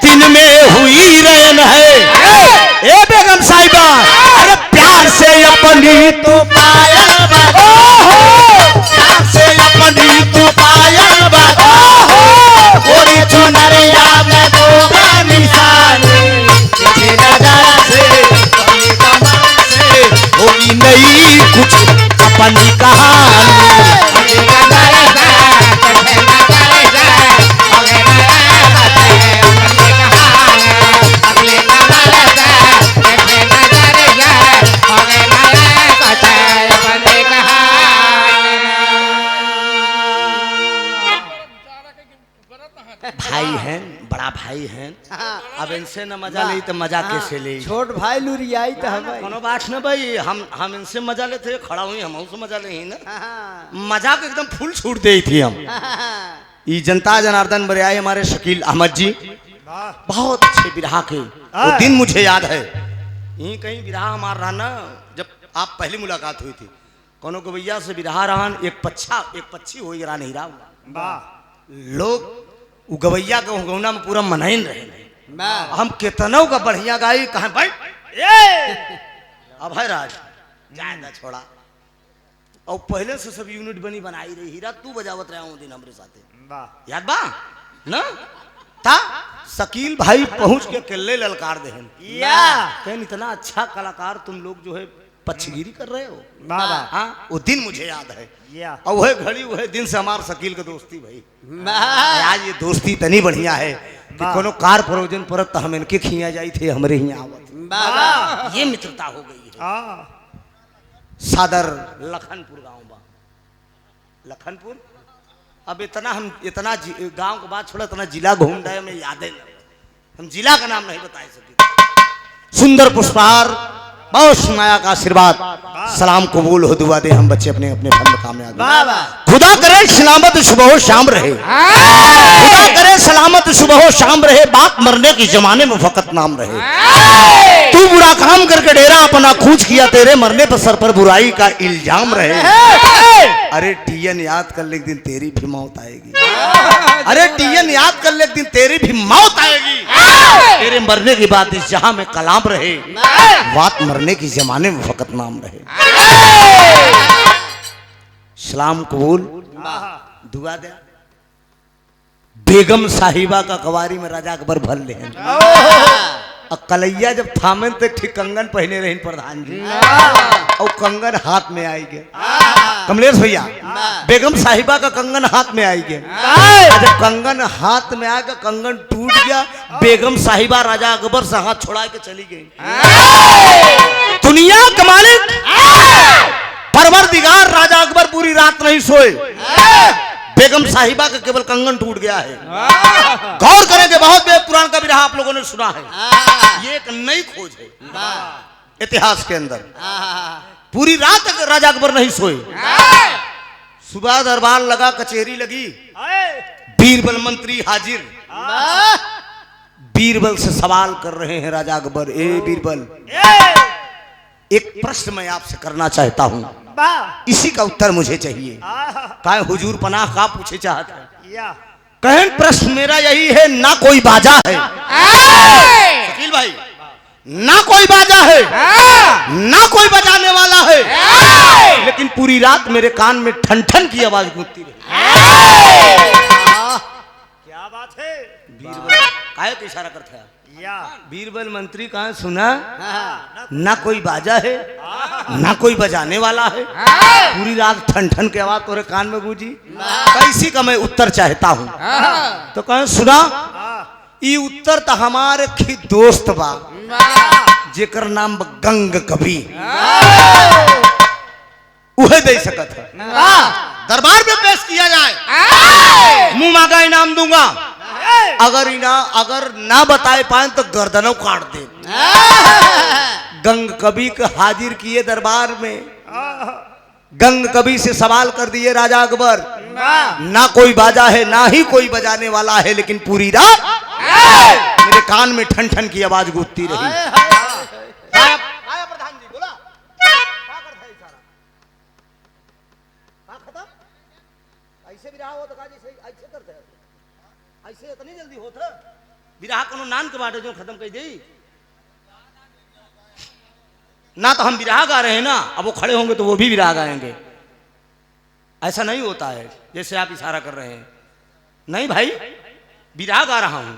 दिन में हुई रहन है। ए बेगम साहिबा, अरे प्यार से अपनी तो पायल बजा, प्यार से अपनी तो पायल बजा, गोरी चुनरिया में दो निशानी, तेरी नजर से तेरी कमर से होगी नहीं कुछ अपनी कहानी। भाई हैं, बड़ा भाई हैं, अब इनसे न मजा ली तो मजा कैसे ले। छोट भाई लुरियाई तो हमें कोनो बात न भाई, हम इनसे मजा लेते, खड़ा हुई हम से मजा ले ना, मजाक एकदम फुल छूट दे थी हम। ये जनता जनार्दन बरियाई हमारे शकील अहमद जी बहुत अच्छे बिरहा के, वो दिन मुझे याद है। यहीं कहीं बिरहा हमारा रहा ना, जब आप पहली मुलाकात हुई थी, कोनो को भैया से बिरहा रहा, एक पक्षी हो रहा नहीं रहा, लोग उ गवैया के गौना में पूरा मनैन रहे। हम कितनों का बढ़िया गाई कहा भाई अब है राज जाएगा छोड़ा, और पहले से सब यूनिट बनी बनाई रही। हीरा तू बजावत रहा हूँ दिन हमारे साथ, याद बा ना था। शकील भाई पहुंच के केले ललकार देहन, कहन इतना अच्छा कलाकार तुम लोग जो है पक्षगिरी कर रहे हो। हाँ, वो दिन मुझे याद है, और वह घड़ी वह दिन से हमारे शकील के दोस्ती भाई। आज ये दोस्ती इतनी बढ़िया है कि कोनो कार प्रोजन पर तो हम इनके खिया जाई थे, हमारे यहाँ आवत, ये मित्रता हो गई है। सादर लखनपुर गांव बा, लखनपुर। अब इतना गांव के बाद छोड़ा, इतना जिला घूम रहे हमें याद है, हम जिला का नाम नहीं बता सकते। सुंदर पुष्पहार, बहुत माया का आशीर्वाद, सलाम कबूल हो, दुआ दे हम बच्चे अपने अपने फन में कामयाब। खुदा करे सलामत सुबह हो शाम रहे, खुदा करे सलामत सुबह हो शाम रहे, बात मरने के जमाने में फकत नाम रहे। तू बुरा काम करके डेरा अपना खूंच किया, तेरे मरने पर सर पर बुराई का इल्जाम रहे। अरे टीएन याद कर ले, एक दिन तेरी भी मौत आएगी। अरे टीएन याद कर ले, एक दिन तेरी भी मौत आएगी। तेरे मरने के बाद इस जहां में कलाम रहे, बात मरने के जमाने में फकत नाम रहे। सलाम कबूल, दुआ दे। बेगम साहिबा का कवारी में राजा अकबर भर ले, और कलैया जब थामे तो ठीक कंगन पहने रहे प्रधान जी, और कंगन हाथ में आई गए। कमलेश भैया, बेगम साहिबा का कंगन हाथ में आई गया, जब कंगन हाथ में आ गया, कंगन टूट गया, बेगम साहिबा राजा अकबर से हाथ छोड़ा के चली गई। दुनिया का मालिक परवरदिगार राजा अकबर पूरी रात नहीं सोए, बेगम साहिबा का केवल कंगन टूट गया है। गौर करेंगे, बहुत वेद पुराण का बिरहा आप लोगों ने सुना है, ये एक नई खोज है इतिहास के अंदर। पूरी रात तक राजा अकबर नहीं सोए, सुबह दरबार लगा, कचहरी लगी, बीरबल मंत्री हाजिर, बीरबल से सवाल कर रहे हैं राजा अकबर। ए बीरबल, एक प्रश्न मैं आपसे करना चाहता हूं, इसी का उत्तर मुझे चाहिए। कहे हुजूर पनाह का पूछे चाहते हैं? कहें प्रश्न मेरा यही है, ना कोई बाजा है शकील भाई, ना कोई बाजा है, ना कोई बजाने वाला है, लेकिन पूरी रात मेरे कान में ठन ठन की आवाज गूंजती रही। क्या बात है? बीरबल काहे को इशारा करता है? बीरबल मंत्री कहा सुना, ना कोई बाजा है, ना कोई बजाने वाला है, पूरी रात ठन ठन की आवाज तोरे कान में गूंजी, इसी का मैं उत्तर चाहता हूँ। तो कहे सुना, ये उत्तर तो हमारे खी दोस्त बा, जेकर नाम गंग कवि, उहे दे सकत है। दरबार में पेश किया जाए, मुंह मांगा इनाम दूंगा, अगर ना बताए पाए तो गर्दनों काट दे। गंग कवि को हाजिर किए दरबार में, गंग कवि से सवाल कर दिए राजा अकबर, ना कोई बाजा है, ना ही कोई बजाने वाला है, लेकिन पूरी रात मेरे कान में ठन ठन की आवाज गूंजती रही। प्रधान जी बोला ऐसे भी रहा हो तो ऐसे करते हैं, ऐसे इतनी जल्दी होता विराह कोनो नान के बाटे जो खत्म कर दी ना। तो हम विराह गा रहे हैं ना, अब वो खड़े होंगे तो वो भी विराह गाएंगे। ऐसा नहीं होता है जैसे आप इशारा कर रहे हैं। नहीं भाई, विराह गा रहा हूं।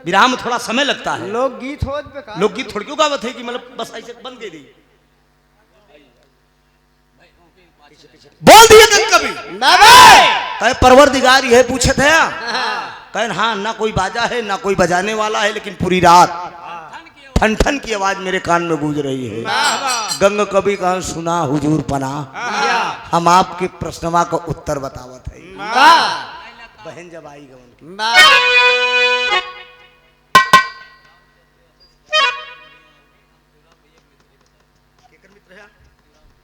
विराह में थोड़ा समय लगता है। लोकगीत हो बेकार। लोकगीत थोड़ी क्यों गावत है कि मतलब बस ऐसे बन गई दी बोल दिए कभी ना भाई कहे परवरदिगार ये पूछे थे कहे हाँ, ना कोई बाजा है ना कोई बजाने वाला है, लेकिन पूरी रात ठन ठन की आवाज मेरे कान में गूंज रही है। गंग कभी कहा सुना हुजूर पना, हम आपके प्रश्नवा का उत्तर बतावत है। बहन जब आई गवन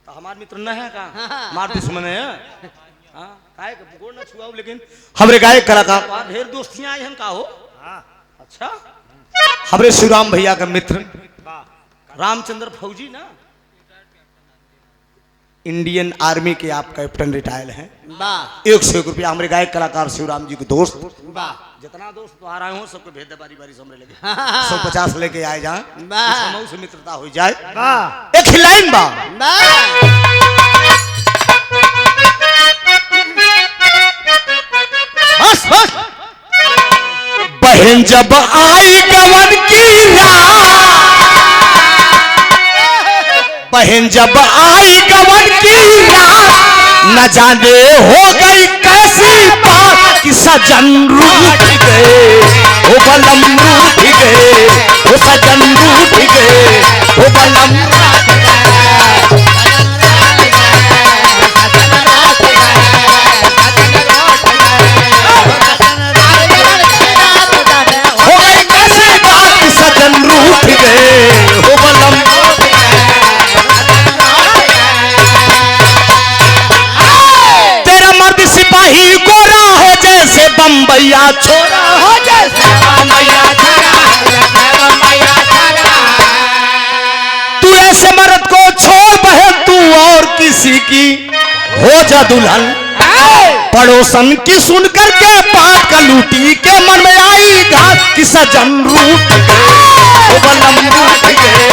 तो हमारे मित्र न है का हमारे दुश्मन है। काहे के गोड़ न छुआओ, लेकिन हमरे गायक कलाकार ढेर दोस्तियां आई हम का हो। अच्छा, हमरे शिवराम भैया का मित्र रामचंद्र फौजी ना, इंडियन आर्मी के आप कैप्टन रिटायर हैं। 101 रुपया हमारे गायक कलाकार शिवराम जी के दोस्त। जितना दोस्त तो आ रहे हो सबको भेज दे, बारी बारी समझ लगे 150 लेके आए जाए, से मित्रता हो जाए। एक ही लाइन बा बस बस। बहन जब आई गवन की रात, बहन जब आई गवन की रात, न जाने हो गई कैसी बात कि सजन रूठ गए, ओ बलम रूठ गए, ओ सजन रूठ गए, ओ बलम हो गई कैसी बात कि सजन रूठ गए, ओ बलम सिपाही गोरा हो जैसे बम्बैया छोरा हो जैसे बम्बैया छोरा। तू ऐसे मर्द को छोड़ बहन, तू और किसी की हो जा दुल्हन। पड़ोसन की सुन करके बात का लूटी के मन में आई घात कि सजन रूठ गए, बलम रूठ गए।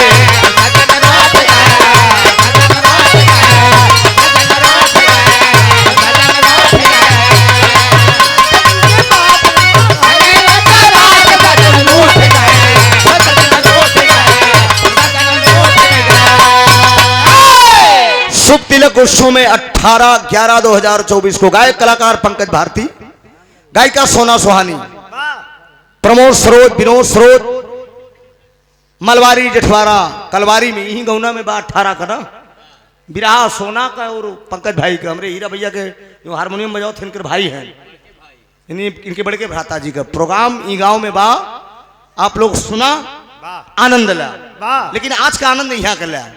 शुभ तिलक उत्सव में 18/11/2024 को गायक कलाकार पंकज भारती, गायिका सोना सुहानी, प्रमोद सरोज, विनोद सरोज, मलवारी जेठवारा कलवारी में यही गौना में बा 18 का ना विराह सोना का और पंकज भाई का। हमारे हीरा भैया के जो हारमोनियम बजाओ थे इनके भाई हैं, इनके बड़े के भ्राता जी का प्रोग्राम ई गांव में बा। आप लोग सुना, आनंद ला, लेकिन आज का आनंद यहाँ कर लिया।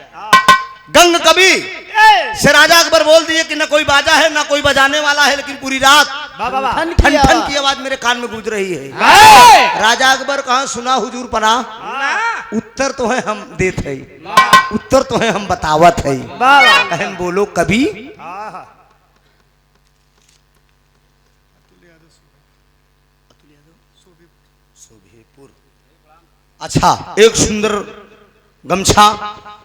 गंग कवि से राजा अकबर बोल दिए कि न कोई बाजा है ना कोई बजाने वाला है, लेकिन पूरी रात ठन ठन की आवाज मेरे कान में गूंज रही है। राजा अकबर कहा सुना हुजूर पना, उत्तर तो है हम देते हैं, उत्तर तो है हम बतावत है। कहन बोलो कभी अच्छा, एक सुंदर गमछा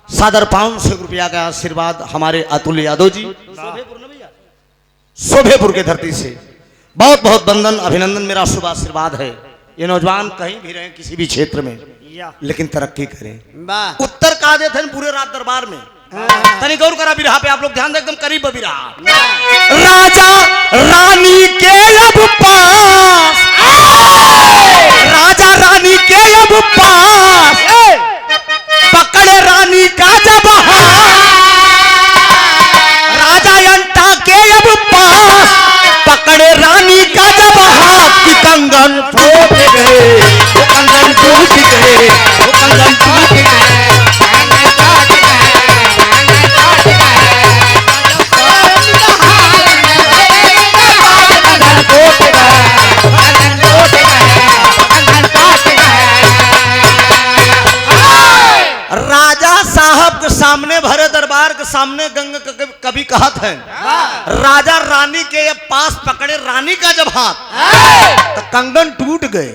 सादर 500 रुपया का आशीर्वाद हमारे अतुल यादव जी शोभेपुर के धरती से बहुत बहुत वंदन अभिनंदन, मेरा शुभ आशीर्वाद है। ये नौजवान कहीं भी रहे किसी भी क्षेत्र में, लेकिन तरक्की करें। उत्तर का देते हैं पूरे रात दरबार में। तनी गौर करा विराह पे, आप लोग ध्यान दे, एकदम करीब विराह। राजा रानी के अब पास, राजा रानी के अब पास, पकड़े रानी का जब हाथ, राजा अंटा के अब पास, पकड़े रानी का जब हाथ कि कंगन टूट गए, वो कंगन टूट गए, वो कंगन टूट गए। राजा साहब के सामने भरे दरबार के सामने गंग कभी कहत है राजा रानी के पास पकड़े रानी का जब हाथ तो कंगन टूट गए।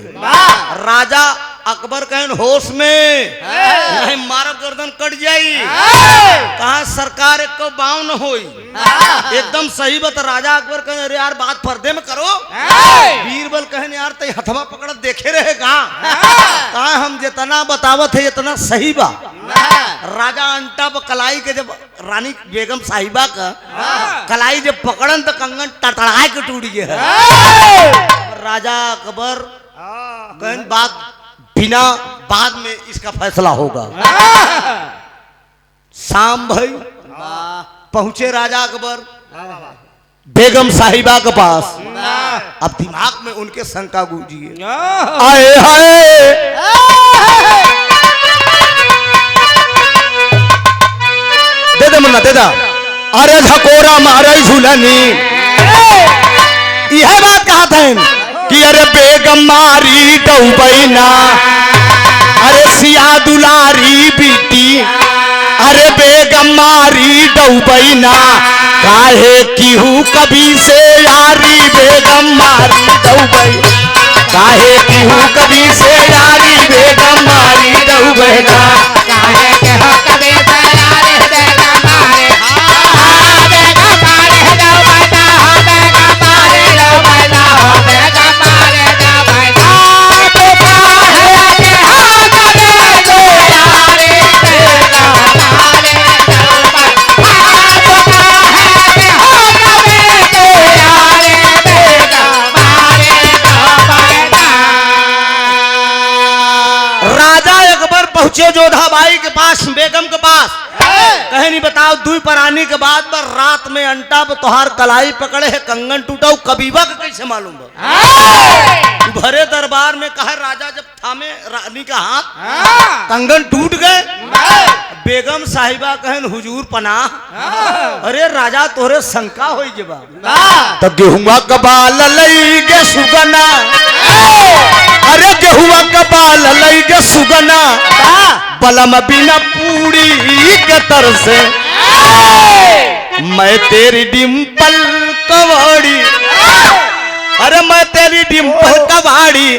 राजा अकबर कहन होश में नहीं मारब गर्दन कट जाई। कहा सरकार एक को बाव न होई एकदम सही बात। राजा अकबर कहे अरे यार बात पर्दे में करो। बीरबल कहन यार ते हथवा पकड़ देखे रहेगा। कहा हम जितना बतावत है इतना सही बा। राजा अंटा पर कलाई के जब रानी बेगम साहिबा का कलाई जब पकड़न तो कंगन टटड़ाए के टूट गया। राजा अकबर कहन बात बिना बाद में इसका फैसला होगा। शाम भाई पहुंचे राजा अकबर बेगम साहिबा के पास। अब दिमाग में उनके शंका गूंजी है। आए हाय दे दे मुन्ना दे दा। अरे झकोरा मारे झूलनी यह बात कहा था कि अरे बेगम मारी डूबैना अरे सिया दुलारी बीती अरे बेगम मारी डूबैना काहे किहू कभी से यारी बेगम मारी डूबै काहे किहू कभी से यारी बेगम मारी डूबैना काहे किहू कभी से यारी बेगम मारी पहुंचे जोधाबाई के पास बेगम के पास। कहे नहीं बताओ दुई परानी के बाद पर रात में अंटा पर तोहार कलाई पकड़े है कंगन टूटा कबीबा का कैसे मालूम भरे दरबार में कहा राजा जब थामे रानी का हाथ कंगन टूट गए। बेगम साहिबा कहन हुजूर पनाह अरे राजा तोरे शंका हो जबा तो गेहुआ कबाल लई गे सुगना अरे गेहुआ कबाल लई गे सुगना बलम बिना पूरी के तर से मैं तेरी डिम्पल कवाड़ी अरे मैं तेरी डिम्पल कवाड़ी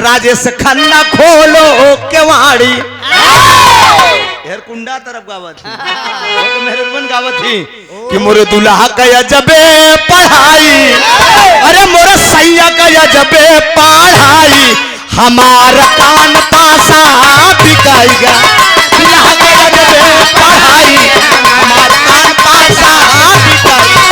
राजेश खन्ना खोलो केवाड़ी। यार कुंडा तरफ गावत थी तो मेहरबान गावत थी कि मोरे दुल्हा कया जबे पढ़ाई अरे मोरे सैया कया जबे पढ़ाई हमारा कान पासा बिकाएगा दुल्हा कया जबे पढ़ाई हमारा कान पासा बिकाएगा।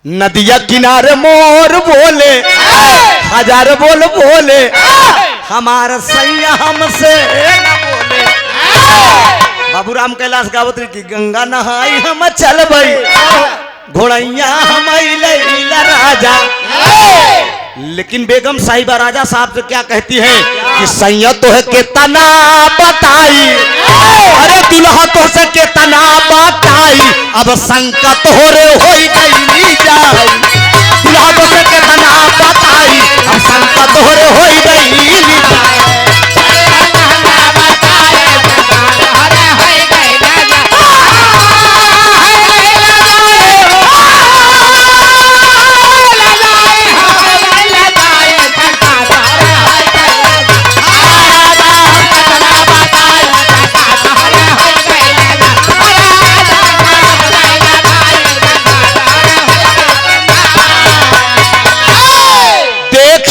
नदिया किनारे मोर बोले हजार बोल बोले हमारा सैया हमसे न बोले। बाबूराम कैलाश गावत की गंगा नहाई हम चल बई घोड़ैया हम राजा। लेकिन बेगम साहिबा राजा साहब से क्या कहती है कि सैया तो है कितना बताई अरे दुल्हा तो से कितना बताई अब संकट हो रे हो गई जाई दुल्हा तो से कितना बताई अब संकट हो रे हो गई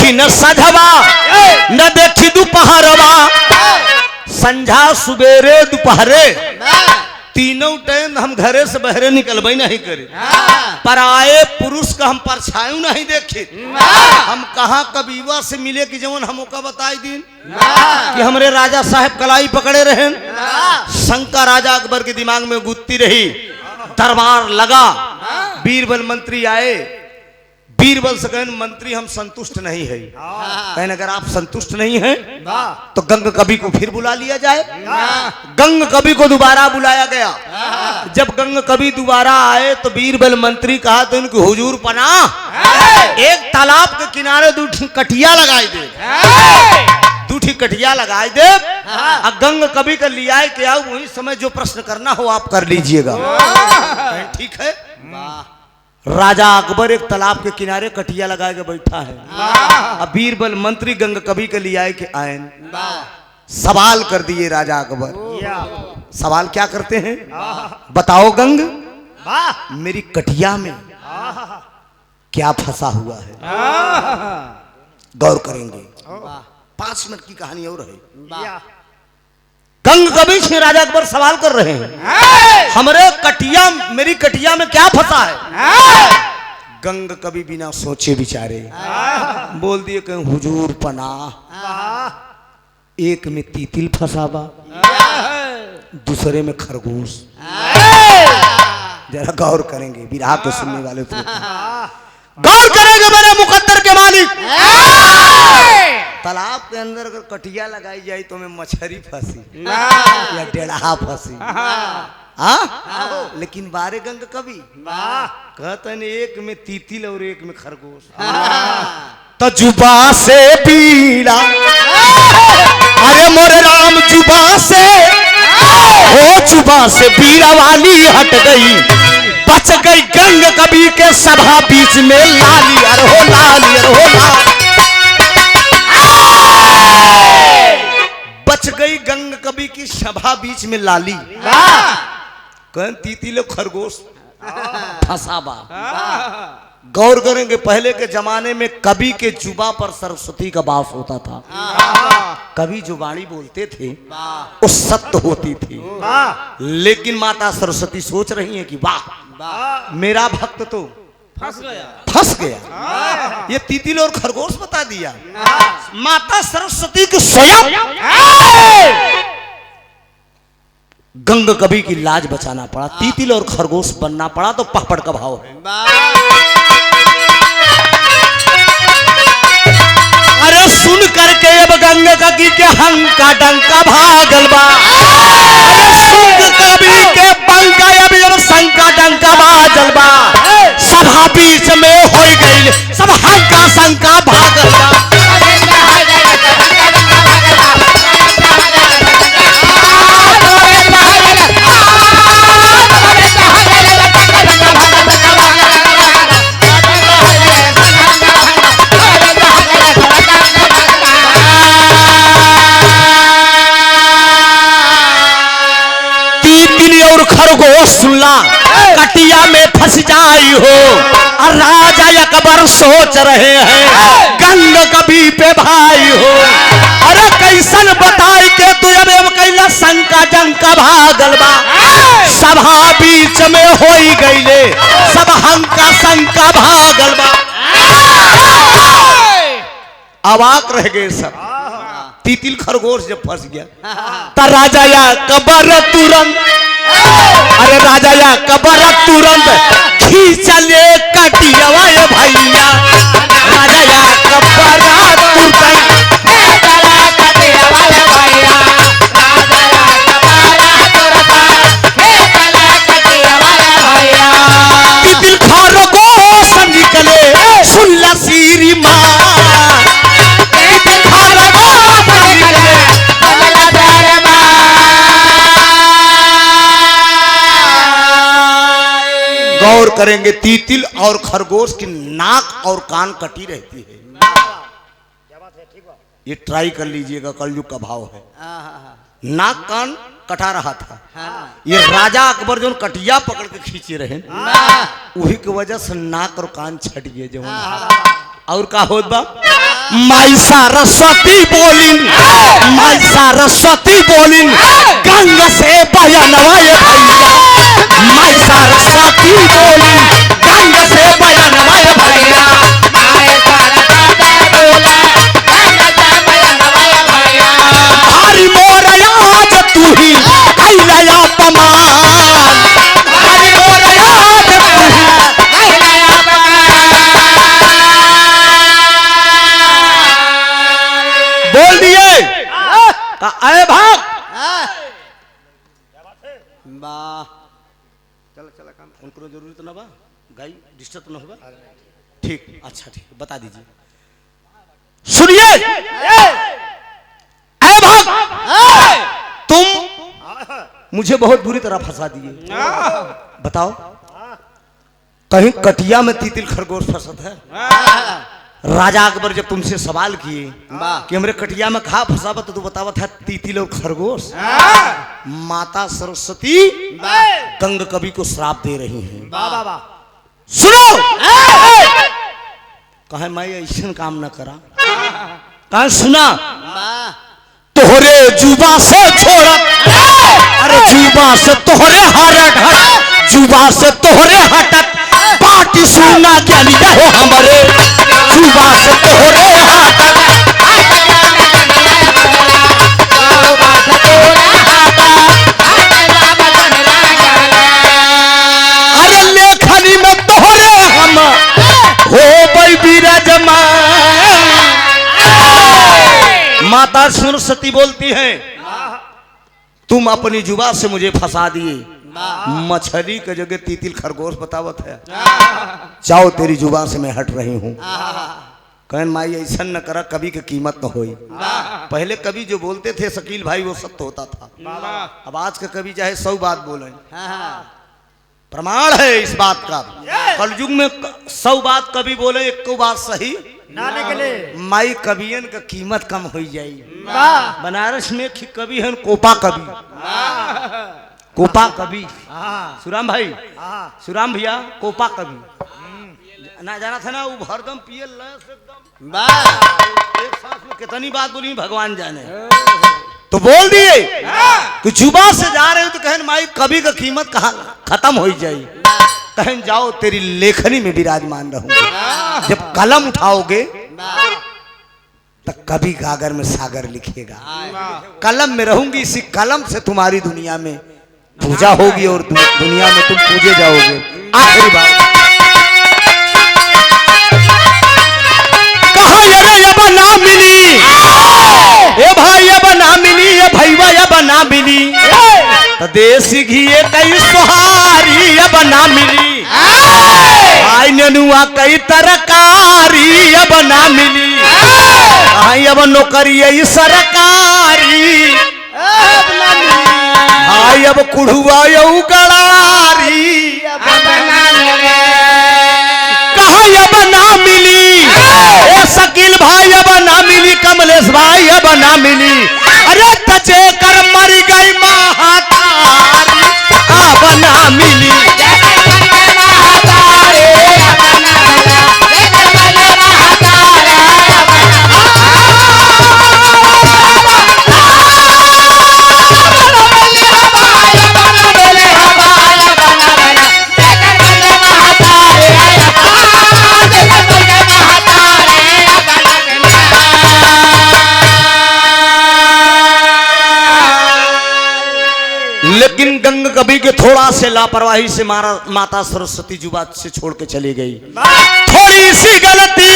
न सधवा न देखी दोपहरवा संझा सुबेरे दोपहरे तीनों टाइम हम घरे से बहरे निकलबे नहीं करे। पर आए पुरुष का हम परछाई नहीं देखे। हम कहा कबीवा से मिले कि जवन हम का बताई दिन कि हमरे राजा साहब कलाई पकड़े रहे। शंका राजा अकबर के दिमाग में गुत्ती रही। दरबार लगा बीरबल मंत्री आए बीरबल से कहन मंत्री हम संतुष्ट नहीं है। कहन अगर आप संतुष्ट नहीं हैं तो गंग कवि को फिर बुला लिया जाए। गंग कवि को दोबारा बुलाया गया। जब गंग कवि दोबारा आए तो बीरबल मंत्री कहा तो इनकी हुजूर पनाह एक तालाब के किनारे दूठी कटिया लगाई दे, दूठी कटिया लगाई दे। गंग कवि का लिया के आओ, वही समय जो प्रश्न करना हो आप कर लीजिएगा। ठीक है। राजा अकबर एक तालाब के किनारे कटिया लगा के बैठा है। अब बीरबल मंत्री गंग कवि के लिए आए के आयन सवाल कर दिए राजा अकबर। सवाल क्या करते हैं? बताओ गंग, मेरी कटिया में क्या फंसा हुआ है? गौर करेंगे। 5 मिनट की कहानी और है। गंग कवि से राजा अकबर सवाल कर रहे हैं, हमारे कटिया, मेरी कटिया में क्या फंसा है? गंग कवि बिना सोचे विचारे बोल दिए कि हुजूर पनाह एक में तीतिल फंसा बा, दूसरे में खरगोश। जरा गौर करेंगे, बिरहा तो सुनने वाले तो गौर करेंगे मेरे मुकद्दर के मालिक। तालाब के अंदर अगर कटिया लगाई जाए तो में मछली फंसी या डेढ़ा फंसी। लेकिन बारे गंग कवि कहते हैं एक में तीतिल और एक में खरगोश। तो जुबा से पीड़ा, अरे मोरे राम जुबा से, हो जुबा से पीड़ा वाली हट गई, बच गई गंग कवि के सभा बीच में लाली। अरे हो लाली, अरे हो लाली, बच गई गंग कवि की सभा बीच में लाली। कहन तीतिल खरगोश फंसाबा। गौर करेंगे, पहले के जमाने में कवि के जुबा पर सरस्वती का वास होता था। कवि जो वाणी बोलते थे वो सत्य होती थी। लेकिन माता सरस्वती सोच रही है कि वाह, मेरा भक्त तो फंस गया। ये तीतिल और खरगोश बता दिया। माता सरस्वती को स्वयं गंग कवि की लाज बचाना पड़ा, तीतिल और खरगोश बनना पड़ा। तो पापड़ का भाव है। अरे सुन करके अब गंग कवि के हंका डंका भागल बा। अरे सुन कवि के पंका अब शंका डंका भागल बा। सभा बीच में हो गई, सब हंका शंका भागल बा। और खरगोश सुनला कटिया में फंस जाई हो। और राजा अकबर सोच रहे हैं गंग कवि पे भाई हो। अरे कैसन बताई के तू अब कैला शंका डंका भागल बा। सभा बीच में होई गईले, सब हंका शंका भागल बा। अवाक रह गए सब। तीतिल खरगोश जब फंस गया तो राजा अकबर तुरंत, अरे राजा अकबर तुरंत खींचले कटियावा ये भैया। राजा अकबर तीतिल खरगोश निकले सुनला सीरी माँ। गौर करेंगे, तीतिल और खरगोश की नाक और कान कटी रहती है। ये ट्राई कर लीजिएगा, कलयुग का भाव है। नाक कान कटा रहा था। ये राजा अकबर जो कटिया पकड़ के खींचे रहे, वही की वजह से नाक और कान छट गए। जो और का होत बा, माई सरस्वती बोलिन, माई सरस्वती बोलिन, गंग से बयानवा ये भैया। माई सरस्वती बोलिन, गंग से बयानवा ये भैया। हरि मोर याद तू ही अइला अपमान। हरि मोर याद तू ही अइला अपमान। उनको जरूरत ना बा गाई डिस्टर्ब ना होगा ठीक अच्छा ठीक बता दीजिए सुनिए ऐ भाग तुम मुझे बहुत बुरी तरह फंसा दिए बताओ कहीं कटिया में तीतिल खरगोश फंसत है राजा अकबर जब तुमसे सवाल किए कि हमरे कटिया में कहा फंसा तो तू बतावत है तीतिल और खरगोश माता सरस्वती गंग कवि को श्राप दे रही हैं सुनो कहे मैं ऐसा काम न करा कहा सुना तोहरे जुबा से छोड़ा अरे जुबा से तोहरे हटत जुबा से तोहरे हटत बाटी सुना क्या लिया हो हमारे जुबा से तोहरे हटत अरे लेखनी में तोहरे हम हो भाई विराजमान माता सरस्वती बोलती है तुम अपनी जुबा से मुझे फंसा दिए मछली के जगह तीतिल खरगोश बतावत है चाहो तेरी जुबा से मैं हट रही हूँ कहन माई ऐसा न करा कभी की कीमत न होई पहले कभी जो बोलते थे शकील भाई वो सत्य होता था अब आज का कभी चाहे 100 बात बोले प्रमाण है इस बात का कलयुग में 100 बात कभी बोले एक को बात सही ना निकले माई कवियन का कीमत कम हो जाई बनारस में कवि है कोपा कवि कोपा कवि सुराम भाई सुराम भैया कोपा कवि ना जाना था ना वो हरदम पिए एकदम एक सांस में कितनी बात बोली भगवान जाने तो बोल दिए कि जुबा से जा रहे हो तो कहन माई कवि का कीमत कहाँ खत्म हो जाई कहन जाओ तेरी लेखनी में विराजमान रहूंगा जब कलम उठाओगे तो कभी गागर में सागर लिखेगा कलम में रहूंगी इसी कलम से तुम्हारी दुनिया में पूजा होगी और दुनिया में तुम पूजे जाओगे आखिरी बात कहा ये बना मिली ए भाई अब ना मिली ये भैया अब ना मिली तो देसी घी कई सुहारी अब ना मिली भाई ननुआ कई तरकारी अब ना मिली भाई अब नौकरी यही सरकारी भाई अब कुढ़ुआ यऊ गड़ारी कहा अब ना मिली ए शकील भाई अब ना मिली कमलेश भाई अब ना मिली अरे तचे कर मर गई महातारी अब ना मिली लेकिन गंग कवि के थोड़ा से लापरवाही से माता सरस्वती जुबा से छोड़ के चली गई थोड़ी सी गलती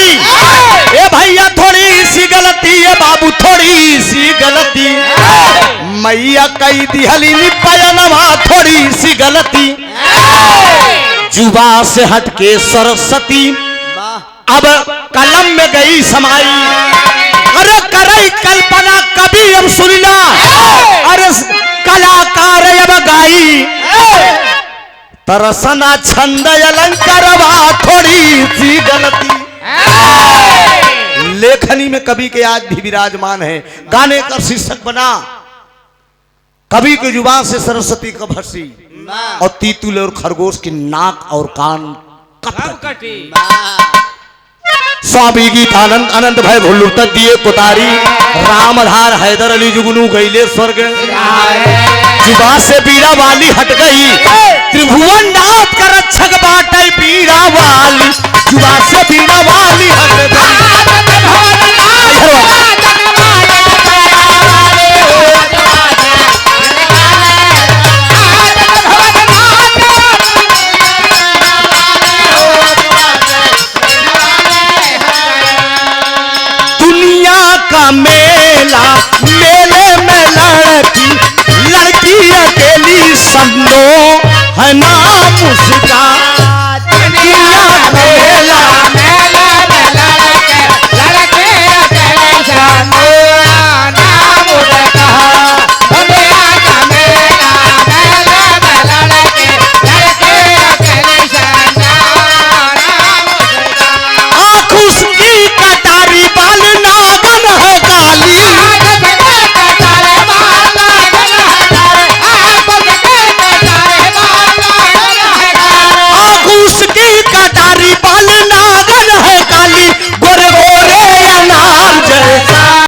ए भैया थोड़ी सी गलती ए बाबू थोड़ी सी गलती मैया कई दिहली पयनवा थोड़ी सी गलती जुबा से हटके सरस्वती अब कलम में गई समाई अरे करई कल्पना कभी अब सुनना अरे कलाकार अब गाई तरसना छंद अलंकारवा थोड़ी सी गलती लेखनी में कवि के आज भी विराजमान है गाने का शीर्षक बना कवि के जुबान से सरस्वती का भसी और तीतुल और खरगोश की नाक और कान कब कटी स्वामी गीतानंद आनंद भाई भुल्लू तक दिए कोतारी रामधार हैदर अली जुगनू गईले स्वर्ग जुबा से बीड़ा वाली हट गई त्रिभुवन नाथ का रक्षक बाटे बीड़ा वाली जुबा से बीड़ा वाली हट गई मेला मेले में लड़की लड़की अकेली समझो है ना मुस्कान